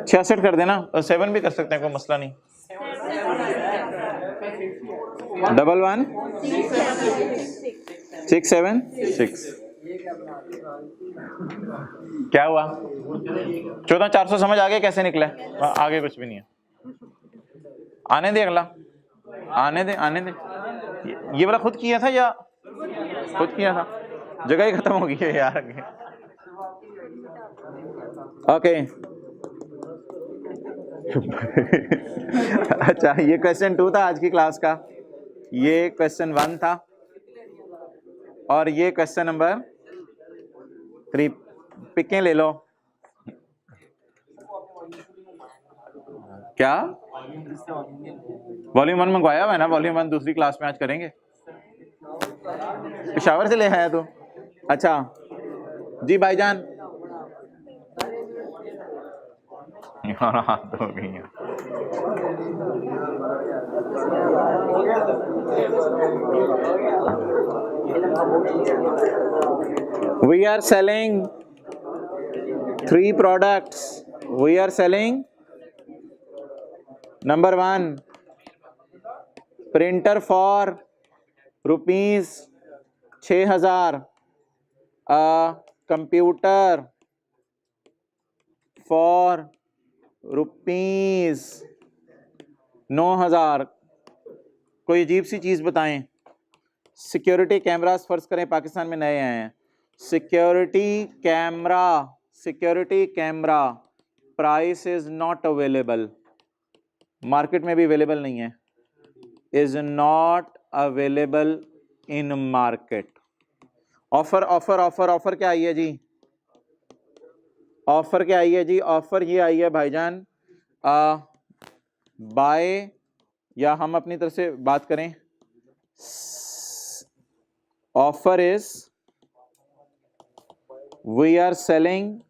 66 कर देना, 7 भी कर सकते हैं, कोई मसला नहीं। 11 6 7 6। क्या हुआ? 14,400 समझ आ गया कैसे निकला? आगे कुछ भी नहीं है, आने दे अगला, आने दे आने दे। ये वाला खुद किया था या खुद किया था? जगह ही खत्म हो गई है यार। ओके अच्छा, ये क्वेश्चन 2 था आज की क्लास का, ये क्वेश्चन 1 था, और ये क्वेश्चन नंबर 3। पिकें ले लो। क्या वॉल्यूम 1 मंगवाया हुआ है ना? वॉल्यूम 1 दूसरी क्लास में आज करेंगे। पेशावर से ले आया तो? अच्छा जी भाईजान, हाथ हो गई है। We are selling 3 products. We are selling number 1 printer for rupees 6,000, a computer for rupees 9,000। कोई अजीब सी चीज बताएं। सिक्योरिटी कैमरास फर्ज करें पाकिस्तान में नए आए हैं, security camera price is not available, market में भी अवेलेबल नहीं है, is not available in market. Offer offer offer offer क्या आई है जी? ऑफर क्या आई है जी? ऑफर ये आई है भाईजान, बाय, या हम अपनी तरफ से बात करें, offer is we are selling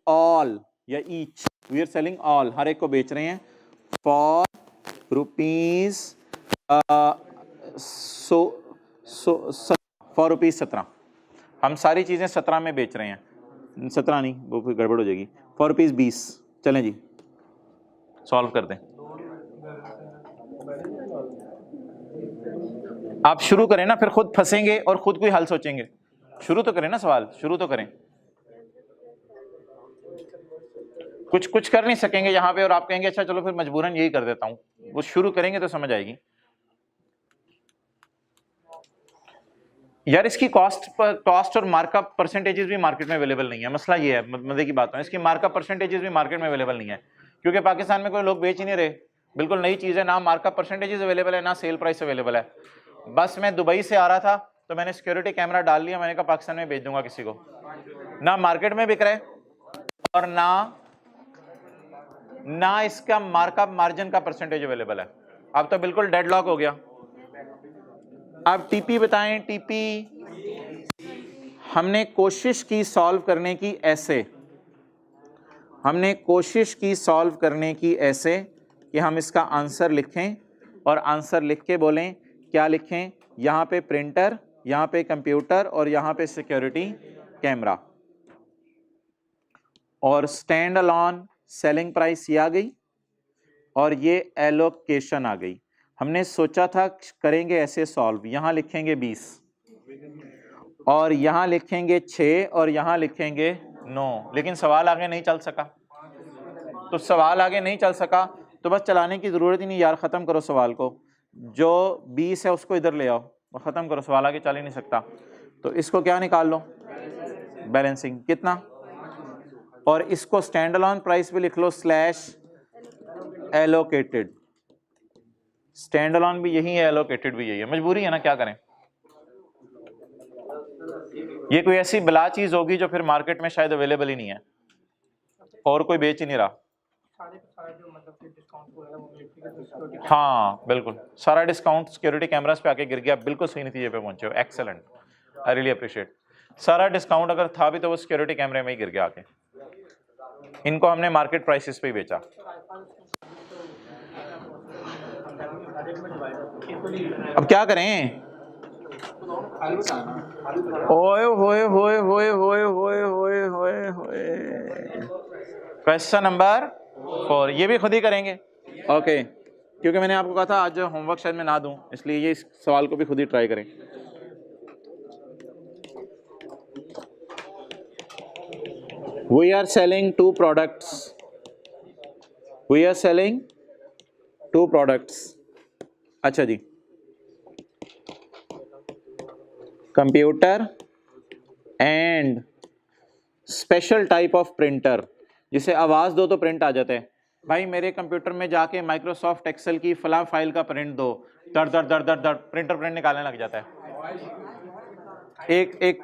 all या each, we are selling all, हर एक को बेच रहे हैं, फॉर रुपीज फॉर रुपीज 17। हम सारी चीज़ें 17 में बेच रहे हैं, 17 नहीं वो फिर गड़बड़ हो जाएगी, फॉर रुपीज 20। चलें जी सॉल्व कर दें। आप शुरू करें ना, फिर खुद फंसेंगे और खुद कोई हल सोचेंगे। शुरू तो करें ना, सवाल शुरू तो करें। कुछ कर नहीं सकेंगे यहाँ पे और आप कहेंगे अच्छा चलो फिर मजबूरन यही कर देता हूँ, वो शुरू करेंगे तो समझ आएगी। यार इसकी कॉस्ट और मार्कअप परसेंटेजेस भी मार्केट में अवेलेबल नहीं है। मसला ये है, मजे की बात है, इसकी मार्कअप परसेंटेजेस भी मार्केट में अवेलेबल नहीं है, क्योंकि पाकिस्तान में कोई लोग बेच ही नहीं रहे। बिल्कुल नई चीज़ है, ना मार्कअप परसेंटेजेस अवेलेबल है, ना सेल प्राइस अवेलेबल है। बस मैं दुबई से आ रहा था तो मैंने सिक्योरिटी कैमरा डाल लिया, मैंने कहा पाकिस्तान में बेच दूंगा किसी को। ना मार्केट में बिक रहा है और ना इसका मार्कअप मार्जिन का परसेंटेज अवेलेबल है। अब तो बिल्कुल डेडलॉक हो गया। अब टीपी बताएं। टीपी हमने कोशिश की सॉल्व करने की ऐसे, हमने कोशिश की सॉल्व करने की ऐसे कि हम इसका आंसर लिखें और आंसर लिख के बोलें क्या लिखें, यहाँ पे प्रिंटर, यहाँ पे कंप्यूटर और यहाँ पे सिक्योरिटी कैमरा, और स्टैंड अलोन सेलिंग प्राइस ये आ गई और ये एलोकेशन आ गई। हमने सोचा था करेंगे ऐसे सॉल्व, यहाँ लिखेंगे 20 और यहाँ लिखेंगे 6 और यहाँ लिखेंगे 9, लेकिन सवाल आगे नहीं चल सका। तो सवाल आगे नहीं चल सका तो बस चलाने की ज़रूरत ही नहीं यार, ख़त्म करो सवाल को। जो 20 है उसको इधर ले आओ और ख़त्म करो, सवाल आगे चल ही नहीं सकता। तो इसको क्या निकाल लो, बैलेंसिंग कितना, और इसको स्टैंड अलोन प्राइस भी लिख लो स्लैश एलोकेटेड। स्टैंड अलोन भी यही है, एलोकेटेड भी यही है, मजबूरी है ना, क्या करें। ये कोई ऐसी बला चीज होगी जो फिर मार्केट में शायद अवेलेबल ही नहीं है और कोई बेच ही नहीं रहा। हाँ बिल्कुल, सारा डिस्काउंट सिक्योरिटी कैमरास पे आके गिर गया। बिल्कुल सही नतीजे पे पहुंचे हो, एक्सेलेंट, आई रियली अप्रिशिएट। सारा डिस्काउंट अगर था भी तो वो सिक्योरिटी कैमरे में ही गिर गया आके। इनको हमने मार्केट प्राइसेस पे ही बेचा। अब क्या करें। ओए होए होए होए होए होए होए होए होए। क्वेश्चन नंबर 4 ये भी खुद ही करेंगे, ओके, क्योंकि मैंने आपको कहा था आज होमवर्क शायद मैं ना दूं, इसलिए ये इस सवाल को भी खुद ही ट्राई करें। We are selling 2 products. We are selling 2 products. अच्छा जी, computer and special type of printer, जिसे आवाज़ दो तो प्रिंट आ जाता है। भाई मेरे कंप्यूटर में जाके माइक्रोसॉफ्ट एक्सेल की फला फाइल का प्रिंट दो, दर दर दर दर दर प्रिंट निकालने लग जाता है। एक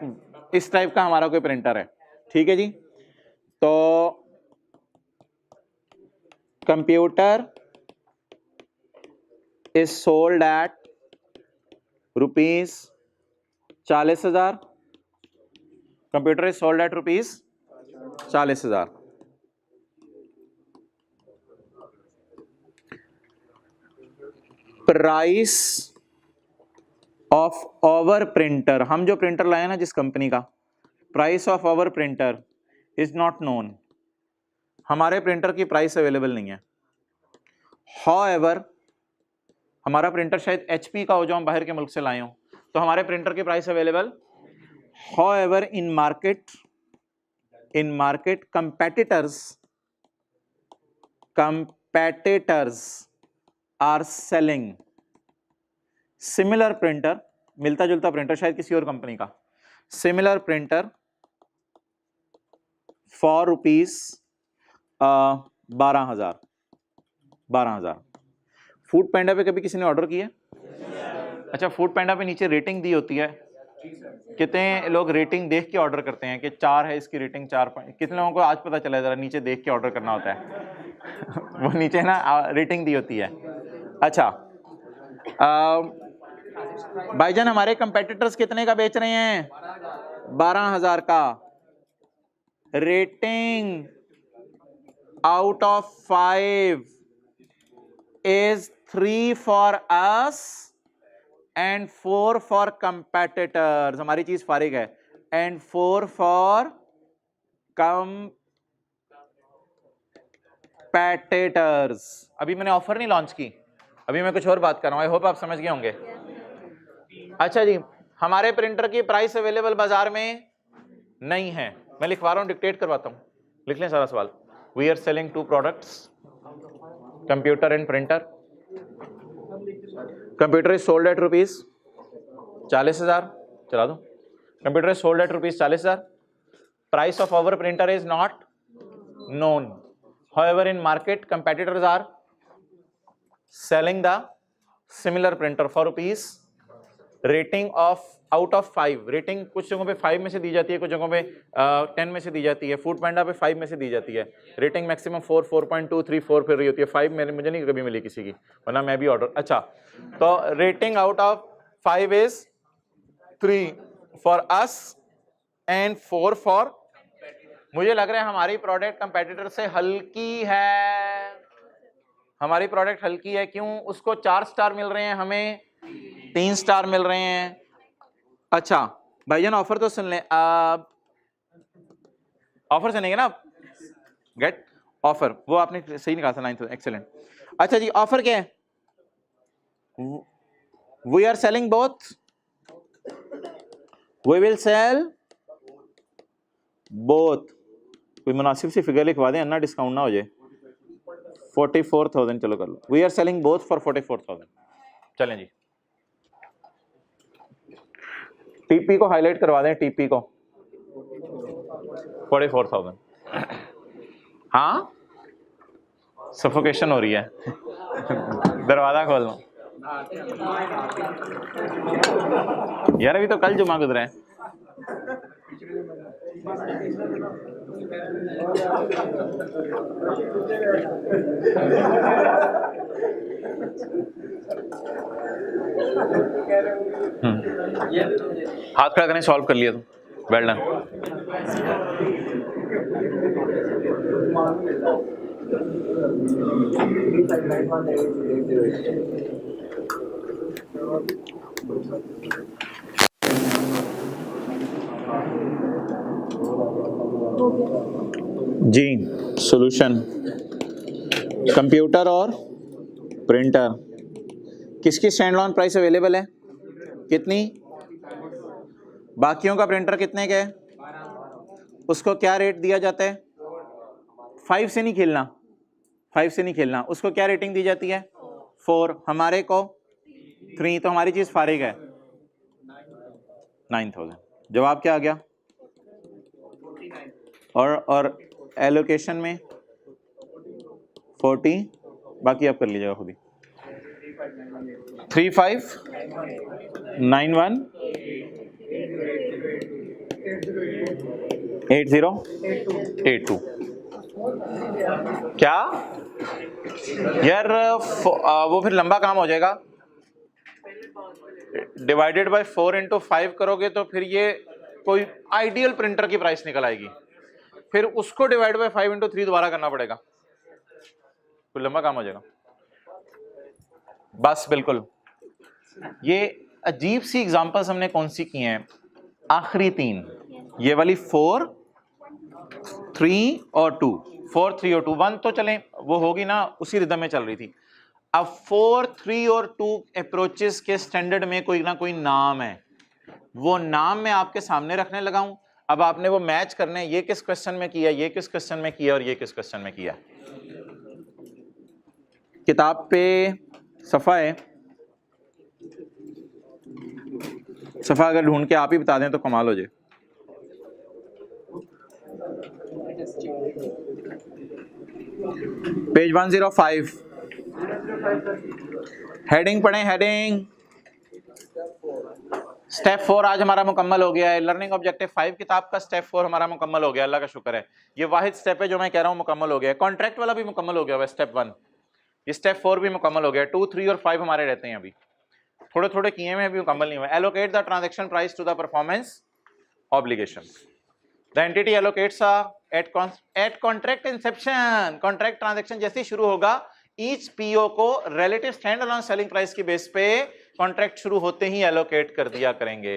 इस टाइप का हमारा कोई प्रिंटर है, ठीक है जी। तो computer is sold at rupees 40,000। Computer is sold at rupees 40,000। Price of our printer, हम जो प्रिंटर लाए ना जिस कंपनी का, price of our printer is not known. हमारे प्रिंटर की प्राइस अवेलेबल नहीं है। हाउएवर हमारा प्रिंटर शायद HP का हो जो हम बाहर के मुल्क से लाए हो, तो हमारे प्रिंटर की price available. However in market competitors are selling similar printer, मिलता जुलता प्रिंटर शायद किसी और कंपनी का, similar printer for rupees 12,000। Food panda पे कभी किसी ने ऑर्डर किया? अच्छा, फूड पैंडा पे नीचे रेटिंग दी होती है, कितने लोग रेटिंग देख के ऑर्डर करते हैं कि 4 है इसकी रेटिंग 4, कितने लोगों को आज पता चला, जरा नीचे देख के ऑर्डर करना होता है वो नीचे ना रेटिंग दी होती है। अच्छा भाईजान हमारे कंपेटिटर्स कितने का बेच रहे हैं? 12,000 का। Rating out of 5 is 3 for us and 4 for competitors, हमारी चीज फारिग है, एंड 4 फॉर कंपेटिटर्स। अभी मैंने ऑफर नहीं लॉन्च की, अभी मैं कुछ और बात कर रहा हूं, आई होप आप समझ गए होंगे। अच्छा जी, हमारे प्रिंटर की प्राइस अवेलेबल बाजार में नहीं है, मैं लिखवा रहा हूं, डिक्टेट करवाता हूं, लिख लें सारा सवाल। We are selling 2 products, computer and printer. Computer is sold at ₹40,000, चला दो। Computer is sold at ₹40,000। Price of our printer is not known. However, in market, competitors are selling the similar printer for rupees, rating of out of 5, rating कुछ जगहों पे 5 में से दी जाती है, कुछ जगहों पे 10 में से दी जाती है, फूड पैंडा पे 5 में से दी जाती है, रेटिंग मैक्सिमम 4, 4.2, 3, 4 फिर रही होती है, 5 मुझे नहीं कभी मिली किसी की, वरना मैं भी ऑर्डर। अच्छा, तो rating out of 5 is 3 for us and 4 for, मुझे लग रहा है हमारी प्रोडक्ट कंपेटिटर से हल्की है, हमारी प्रोडक्ट हल्की है, क्यों? उसको 4 स्टार मिल रहे हैं, हमें 3 स्टार मिल रहे हैं। अच्छा भाईजान, ऑफर तो सुन लें, अब ऑफर सुनेंगे ना आप, गेट ऑफर, वो आपने सही निकाला था 9, एक्सेलेंट। अच्छा जी, ऑफर क्या है? We are selling both, we will sell both. कोई मुनासिब सी फिगर लिखवा दें, अन्ना डिस्काउंट ना हो जाए। 44,000 चलो कर लो, we are selling both for 44,000। चलें जी, टीपी को हाईलाइट करवा दें, टीपी को 44,000। हाँ, सफोकेशन हो रही है दरवाजा खोल लो यार, अभी तो कल जुमा गुजरा है। हाथ खड़ा करें, सॉल्व कर लिया तुम, वेल डन। जी, सॉल्यूशन, कंप्यूटर और प्रिंटर, किसकी स्टैंड लोन प्राइस अवेलेबल है? कितनी? बाकियों का प्रिंटर कितने का है? उसको क्या रेट दिया जाता है? 5 से नहीं खेलना, 5 से नहीं खेलना, उसको क्या रेटिंग दी जाती है? 4, हमारे को 3, तो हमारी चीज फारिग है 9,000। जवाब क्या आ गया? और एलोकेशन में 40, बाकी आप कर लीजिएगा खुद ही। 35918082। क्या यार, वो फिर लंबा काम हो जाएगा। डिवाइडेड बाय 4 इंटू 5 करोगे तो फिर ये कोई आइडियल प्रिंटर की प्राइस निकल आएगी, फिर उसको डिवाइड बाय 5 इंटू 3 दोबारा करना पड़ेगा, कोई लंबा काम हो जाएगा। बस बिल्कुल, ये अजीब सी एग्जांपल्स हमने कौन सी की हैं? आखिरी 3, ये वाली 4, 3 और 2, 4, 3 और 2, 1 तो चलें वो होगी ना, उसी रिदम में चल रही थी। अब 4, 3 और 2 अप्रोचेस के स्टैंडर्ड में कोई ना कोई नाम है, वो नाम मैं आपके सामने रखने लगा हूं। अब आपने वो मैच करने, ये किस क्वेश्चन में किया, ये किस क्वेश्चन में किया और ये किस क्वेश्चन में किया। किताब पे सफ़ा है, सफ़ा अगर ढूंढ के आप ही बता दें तो कमाल हो जाए। पेज 105, हेडिंग पढ़ें, हेडिंग। स्टेप 4 आज हमारा मुकम्मल हो गया है। लर्निंग ऑब्जेक्टिव 5 किताब का स्टेप 4 हमारा मुकम्मल हो गया, अल्लाह का शुक्र है। ये वाहिद स्टेप है जो मैं कह रहा हूँ मुकम्मल हो गया है। कॉन्ट्रैक्ट वाला भी मुकम्मल हो गया हुआ स्टेप 1, ये स्टेप 4 भी मुकम्मल हो गया। 2, 3 और 5 हमारे रहते हैं, अभी थोड़े थोड़े किए हुए हैं, अभी मुकम्मल नहीं हुआ। Allocate the transaction price to the performance obligation. The entity allocates at contract inception. Contract transaction जैसे ही शुरू होगा, ईच पीओ को relative stand alone selling price की बेस पे कॉन्ट्रैक्ट शुरू होते ही एलोकेट कर दिया करेंगे।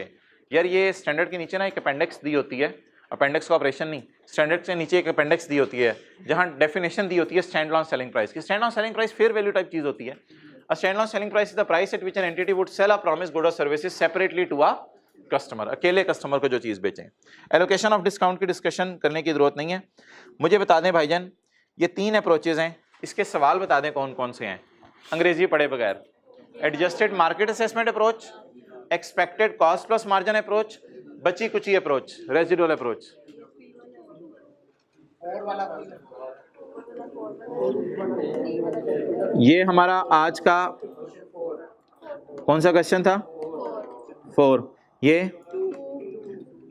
यार ये स्टैंडर्ड के नीचे ना एक अपेंडिक्स दी होती है, अपेंडिक्स का ऑपरेशन नहीं, स्टैंडर्ड से नीचे एक अपेंडिक्स दी होती है जहां डेफिनेशन दी होती है स्टैंड अलोन सेलिंग प्राइस की। Stand alone selling price fair value type चीज होती है। A standalone selling price is the price at which an entity would sell a promised good or services separately to a customer, अकेले कस्टमर को जो चीज बेचें। एलोकेशन ऑफ डिस्काउंट की डिस्कशन करने की जरूरत नहीं है। मुझे बता दें भाईजान, ये 3 अप्रोचेज हैं, इसके सवाल बता दें कौन कौन से हैं, अंग्रेजी पढ़े बगैर। Adjusted market assessment approach, expected cost plus margin approach, बची कुची अप्रोच, रेजिडुअल अप्रोच। ये हमारा आज का कौन सा क्वेश्चन था? 4। ये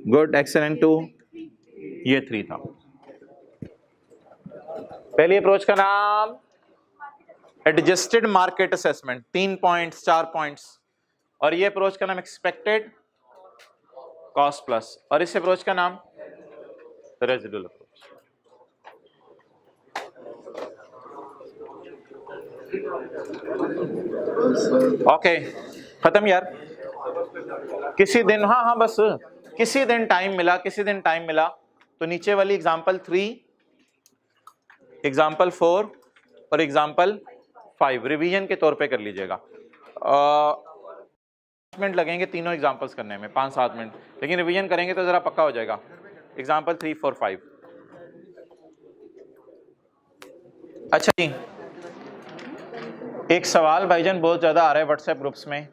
गुड, एक्सेलेंट 2, ये 3 था। पहली अप्रोच का नाम adjusted market assessment, 3 points 4 points, और ये अप्रोच का नाम एक्सपेक्टेड कॉस्ट प्लस, और इस अप्रोच का नाम रेजिडुअल अप्रोच। ओके खत्म यार। किसी दिन हाँ बस किसी दिन टाइम मिला तो नीचे वाली एग्जांपल 3, एग्जांपल 4 और एग्जांपल 5 रिवीजन के तौर पे कर लीजिएगा। 5 मिनट लगेंगे तीनों एग्जांपल्स करने में, 5-7 मिनट, लेकिन रिवीजन करेंगे तो जरा पक्का हो जाएगा। एग्जांपल 3, 4, 5। अच्छा जी, एक सवाल भाईजान बहुत ज्यादा आ रहा है व्हाट्सएप ग्रुप्स में,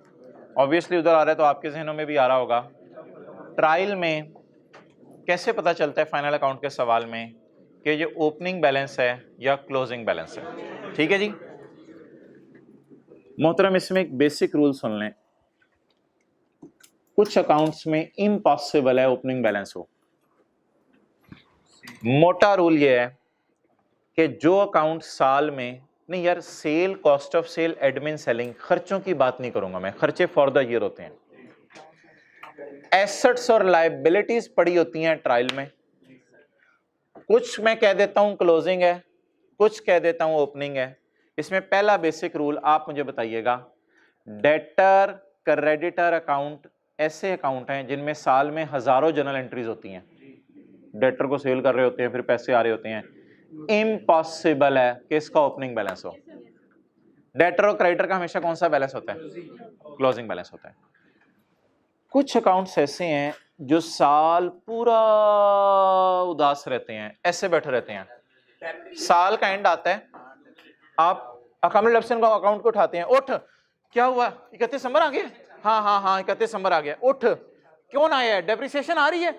ऑब्वियसली उधर आ रहा है तो आपके जहनों में भी आ रहा होगा। ट्रायल में कैसे पता चलता है फाइनल अकाउंट के सवाल में कि ये ओपनिंग बैलेंस है या क्लोजिंग बैलेंस है? ठीक है जी मोहतरम, इसमें एक बेसिक रूल सुन लें। कुछ अकाउंट्स में इम्पॉसिबल है ओपनिंग बैलेंस हो। मोटा रूल ये है कि जो अकाउंट साल में नहीं, यार sale, cost of sale, admin, selling, खर्चों की बात नहीं करूंगा मैं, खर्चे फॉर द ईयर होते हैं। एसेट्स और लायबिलिटीज पड़ी होती हैं ट्रायल में, कुछ मैं कह देता हूं क्लोजिंग है, कुछ कह देता हूं ओपनिंग है। इसमें पहला बेसिक रूल आप मुझे बताइएगा, डेटर क्रेडिटर अकाउंट ऐसे अकाउंट हैं जिनमें साल में हजारों जर्नल एंट्रीज होती हैं, डेटर को सेल कर रहे होते हैं, फिर पैसे आ रहे होते हैं। इम्पॉसिबल है कि इसका ओपनिंग बैलेंस हो। डेटर और क्रेडिटर का हमेशा कौन सा बैलेंस होता है? क्लोजिंग बैलेंस होता है। कुछ अकाउंट्स ऐसे हैं जो साल पूरा उदास रहते हैं, ऐसे बैठे रहते हैं, साल का एंड आता है, आप अकाउंट ऑप्शन का अकाउंट को उठाते हैं, उठ क्या हुआ 31 दिसंबर आ गया, हाँ 31 दिसंबर आ गया, उठ क्यों ना आया है, डेप्रिसिएशन आ रही है,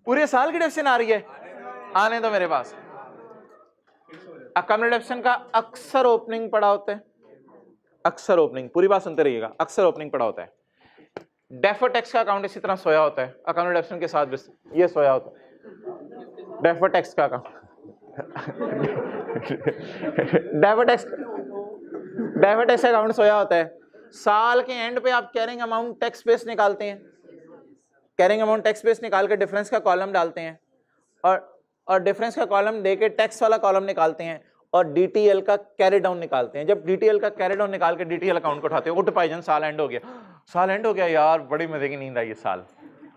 पूरे साल की डेप्रिसिएशन आ रही है, आने दो मेरे पास। अकाउंट ऑप्शन का अक्सर ओपनिंग पड़ा होता है, अक्सर ओपनिंग, पूरी बात सुनते रहिएगा, अक्सर ओपनिंग पड़ा होता है। डेफर टैक्स का अकाउंट इसी तरह सोया होता है, अकाउंट ऑप्शन के साथ ये सोया होता है। डेफर टैक्स का अकाउंट डेफर टैक्स का अकाउंट सोया होता है। साल के एंड पे आप कैरिंग अमाउंट टैक्स बेस निकालते हैं, कैरिंग अमाउंट टैक्स बेस निकाल के डिफरेंस का कॉलम डालते हैं, और डिफरेंस का कॉलम देके टैक्स वाला कॉलम निकालते हैं, और डीटीएल का कैरी डाउन निकालते हैं। जब डीटीएल का कैरी डाउन निकाल के डीटीएल अकाउंट को उठाते हैं, उठ भाईजान साल एंड हो गया, साल एंड हो गया यार, बड़ी मजे की नींद आई ये साल,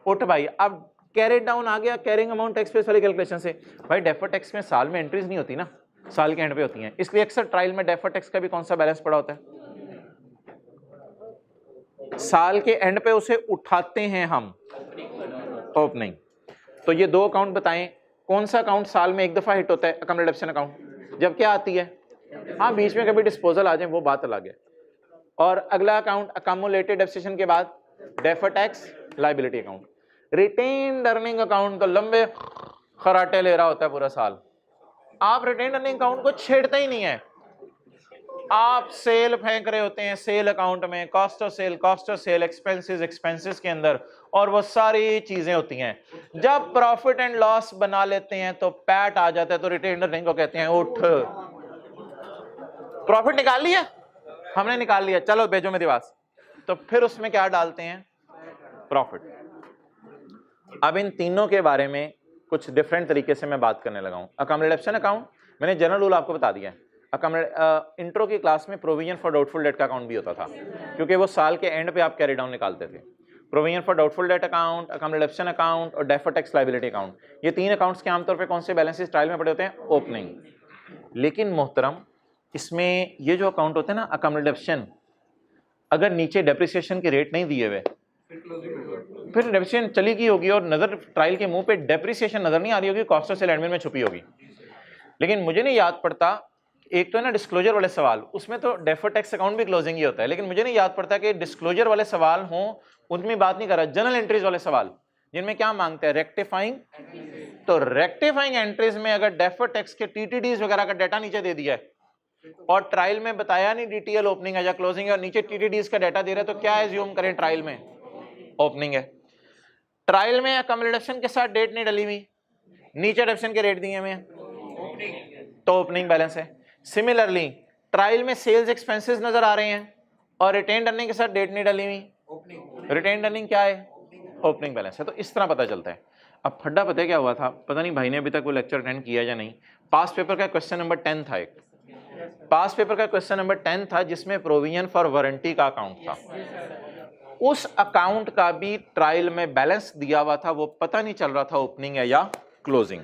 उठ भाई अब कैरी डाउन आ गया कैरिंग अमाउंट टैक्स बेस वाली कैलकुलेशन से। भाई डेफर टैक्स में साल में एंट्रीज नहीं होती ना, साल के एंड पे होती हैं, इसलिए अक्सर ट्रायल में डेफर टैक्स का भी कौन सा बैलेंस पड़ा होता है? साल के एंड पे उसे उठाते हैं हम, ओपनिंग। तो ये 2 अकाउंट बताएं, कौन सा अकाउंट साल में एक दफा हिट होता है? अकाउंट रिडक्शन अकाउंट, जब क्या आती है, हाँ बीच में कभी डिस्पोजल आ जाए वो बात अलग है। और अगला अकाउंट अकम्युलेटेड डेप्रिसिएशन के बाद defer tax liability account. Retained earning account तो लंबे खराटे ले रहा होता है पूरा साल, आप रिटेन्ड अर्निंग अकाउंट को छेड़ते ही नहीं है, आप सेल फेंक रहे होते हैं सेल अकाउंट में, कॉस्ट ऑफ सेल, एक्सपेंसेस के अंदर, और वो सारी चीजें होती हैं। जब प्रॉफिट एंड लॉस बना लेते हैं तो पैट आ जाता है, तो रिटेन्ड अर्निंग को कहते हैं उठ, प्रॉफिट निकाल लिया, हमने निकाल लिया, चलो भेजो मेरे पास, तो फिर उसमें क्या डालते हैं? प्रॉफिट। अब इन तीनों के बारे में कुछ डिफरेंट तरीके से मैं बात करने लगा हूं। अकाउंट रिडक्शन अकाउंट मैंने जनरल रूल आपको बता दिया है, इंट्रो की क्लास में प्रोविजन फॉर डाउटफुल डेट का अकाउंट भी होता था, क्योंकि वो साल के एंड पे आप कैरी डाउन निकालते थे। Provision for doubtful debt account, accumulation account और डेफर्ड टैक्स लायबिलिटी अकाउंट, ये 3 अकाउंट्स के आमतौर पे कौन से बैलेंसेस ट्रायल में पड़े होते हैं? ओपनिंग। लेकिन मोहतरम, इसमें ये जो अकाउंट होते हैं ना अकम्युलेशन, अगर नीचे डेप्रिसिएशन के रेट नहीं दिए हुए फिर डेप्रिसिएशन चली गई होगी और नजर ट्रायल के मुंह पे डेप्रिसिएशन नजर नहीं आ रही होगी, कॉस्ट ऑफ सेल एडमिन में छुपी होगी। लेकिन मुझे नहीं याद पड़ता, एक तो है ना डिस्क्लोजर वाले सवाल, उसमें तो डेफर्ड टैक्स अकाउंट भी क्लोजिंग ही होता है, लेकिन मुझे नहीं याद पड़ता कि डिस्क्लोजर वाले सवाल हों, उनमें बात नहीं कर रहा। जनरल एंट्रीज वाले सवाल जिनमें क्या मांगते हैं? रेक्टिफाइंग। तो रेक्टिफाइंग एंट्रीज में अगर डेफर्ड टैक्स के टीटीडीज वगैरह का डाटा नीचे दे दिया है और ट्रायल में बताया नहीं डीटीएल ओपनिंग है या क्लोजिंग है और नीचे टीटीडीज का डाटा दे रहा है, तो क्या एज्यूम करें? ट्रायल में ओपनिंग है। ट्रायल में अकम्युलेशन के साथ डेट नहीं डली हुई, नीचे डेप्शन के रेट दिए हुए हैं, तो ओपनिंग बैलेंस है। सिमिलरली ट्रायल में सेल्स एक्सपेंसेस नजर आ रहे हैं और रिटेन अर्निंग के साथ डेट नहीं डली हुई, रिटेन अर्निंग क्या है? ओपनिंग बैलेंस है। तो इस तरह पता चलता है। अब फड्डा पता है क्या हुआ था? पता नहीं भाई ने अभी तक वो लेक्चर अटेंड किया या नहीं। पास पेपर का क्वेश्चन नंबर 10 था, एक पास पेपर का क्वेश्चन नंबर 10 था जिसमें प्रोविजन फॉर वारंटी का अकाउंट था। उस अकाउंट का भी ट्रायल में बैलेंस दिया हुआ था, वो पता नहीं चल रहा था ओपनिंग है या क्लोजिंग।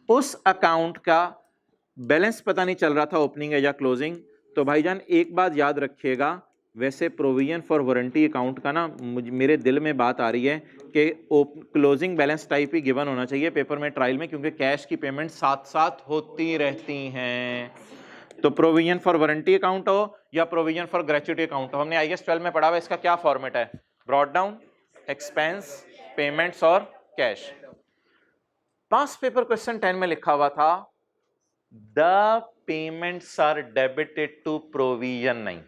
उस अकाउंट का बैलेंस पता नहीं चल रहा था ओपनिंग है या क्लोजिंग। तो भाईजान एक बात याद रखिएगा, वैसे प्रोविजन फॉर वारंटी अकाउंट का ना मेरे दिल में बात आ रही है कि क्लोजिंग बैलेंस टाइप ही गिवन होना चाहिए पेपर में ट्रायल में, क्योंकि कैश की पेमेंट साथ साथ होती रहती हैं। तो प्रोविजन फॉर वारंटी अकाउंट हो या प्रोविजन फॉर ग्रेच्युटी अकाउंट हो, हमने IAS 12 में पढ़ा हुआ, इसका क्या फॉर्मेट है? ब्रॉट डाउन, एक्सपेंस, पेमेंट्स और कैश। पास पेपर क्वेश्चन 10 में लिखा हुआ था the payments are debited to provision, नहीं,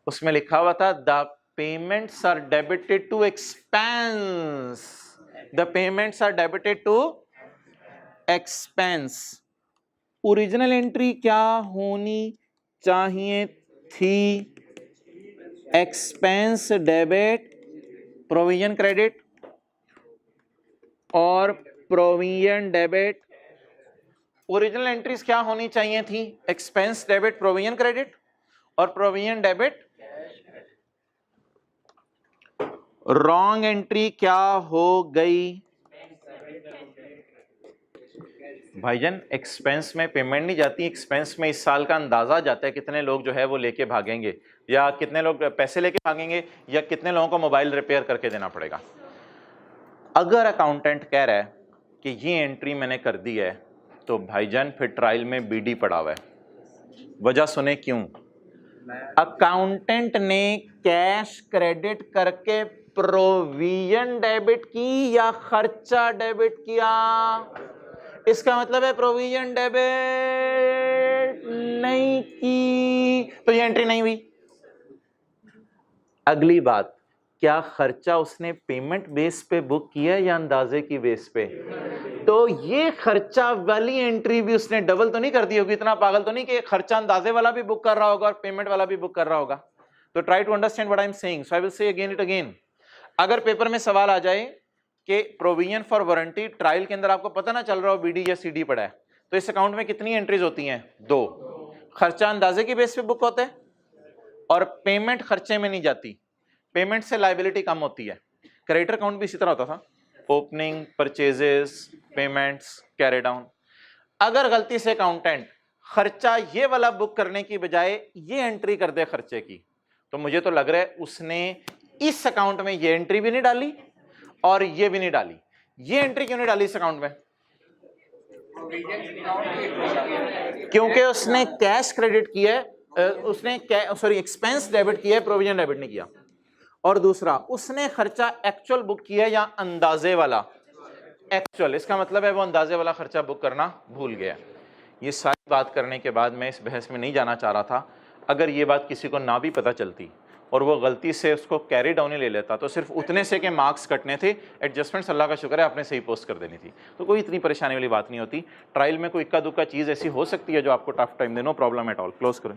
उसमें लिखा हुआ था the payments are debited to expense, the payments are debited to expense. Original entry क्या होनी चाहिए थी? एक्सपेंस डेबिट, प्रोविजन क्रेडिट और प्रोविजन डेबिट। ओरिजिनल एंट्रीज क्या होनी चाहिए थी? एक्सपेंस डेबिट, प्रोविजन क्रेडिट और प्रोविजन डेबिट। रॉन्ग एंट्री क्या हो गई? भाईजान एक्सपेंस में पेमेंट नहीं जाती, एक्सपेंस में इस साल का अंदाजा जाता है कितने लोग जो है वो लेके भागेंगे, या कितने लोग पैसे लेके भागेंगे, या कितने लोगों को मोबाइल रिपेयर करके देना पड़ेगा। अगर अकाउंटेंट कह रहा है कि ये एंट्री मैंने कर दी है, तो भाईजान फिर ट्रायल में BD पड़ा हुआ है। वजह सुने क्यों? अकाउंटेंट ने कैश क्रेडिट करके प्रोविजन डेबिट की या खर्चा डेबिट किया? इसका मतलब है प्रोविजन डेबिट नहीं की, तो ये एंट्री नहीं हुई। अगली बात, क्या खर्चा उसने पेमेंट बेस पे बुक किया या अंदाजे की बेस पे? तो ये खर्चा वाली एंट्री भी उसने डबल तो नहीं कर दी होगी, इतना पागल तो नहीं कि खर्चा अंदाजे वाला भी बुक कर रहा होगा और पेमेंट वाला भी बुक कर रहा होगा। तो try to understand what I am saying, so I will say again it again. अगर पेपर में सवाल आ जाए कि प्रोविजन फॉर वारंटी ट्रायल के अंदर आपको पता ना चल रहा हो BD या CD पड़ा है, तो इस अकाउंट में कितनी एंट्रीज होती हैं? 2। खर्चा अंदाजे की बेस पे बुक होता है और पेमेंट खर्चे में नहीं जाती, पेमेंट से लायबिलिटी कम होती है। क्रेडिटर अकाउंट भी इसी तरह होता था, opening, purchases, payments, carry down. अगर गलती से अकाउंटेंट खर्चा ये वाला बुक करने की बजाय ये एंट्री कर दे खर्चे की, तो मुझे तो लग रहा है उसने इस अकाउंट में ये एंट्री भी नहीं डाली और ये भी नहीं डाली। ये एंट्री क्यों नहीं डाली इस अकाउंट में? क्योंकि उसने कैश क्रेडिट किया है, उसने एक्सपेंस डेबिट किया है, प्रोविजन डेबिट नहीं किया। और दूसरा, उसने खर्चा एक्चुअल बुक किया या अंदाजे वाला? एक्चुअल। इसका मतलब है वो अंदाजे वाला खर्चा बुक करना भूल गया। ये सारी बात करने के बाद मैं इस बहस में नहीं जाना चाह रहा था। अगर ये बात किसी को ना भी पता चलती और वो गलती से उसको कैरी डाउन ही ले लेता, तो सिर्फ उतने से के मार्क्स कटने थे। एडजस्टमेंट्स अल्लाह का शुक्र है आपने सही पोस्ट कर देनी थी, तो कोई इतनी परेशानी वाली बात नहीं होती। ट्रायल में कोई इक्का दुक्का चीज़ ऐसी हो सकती है जो आपको टफ टाइम दे, no problem at all. Close करें।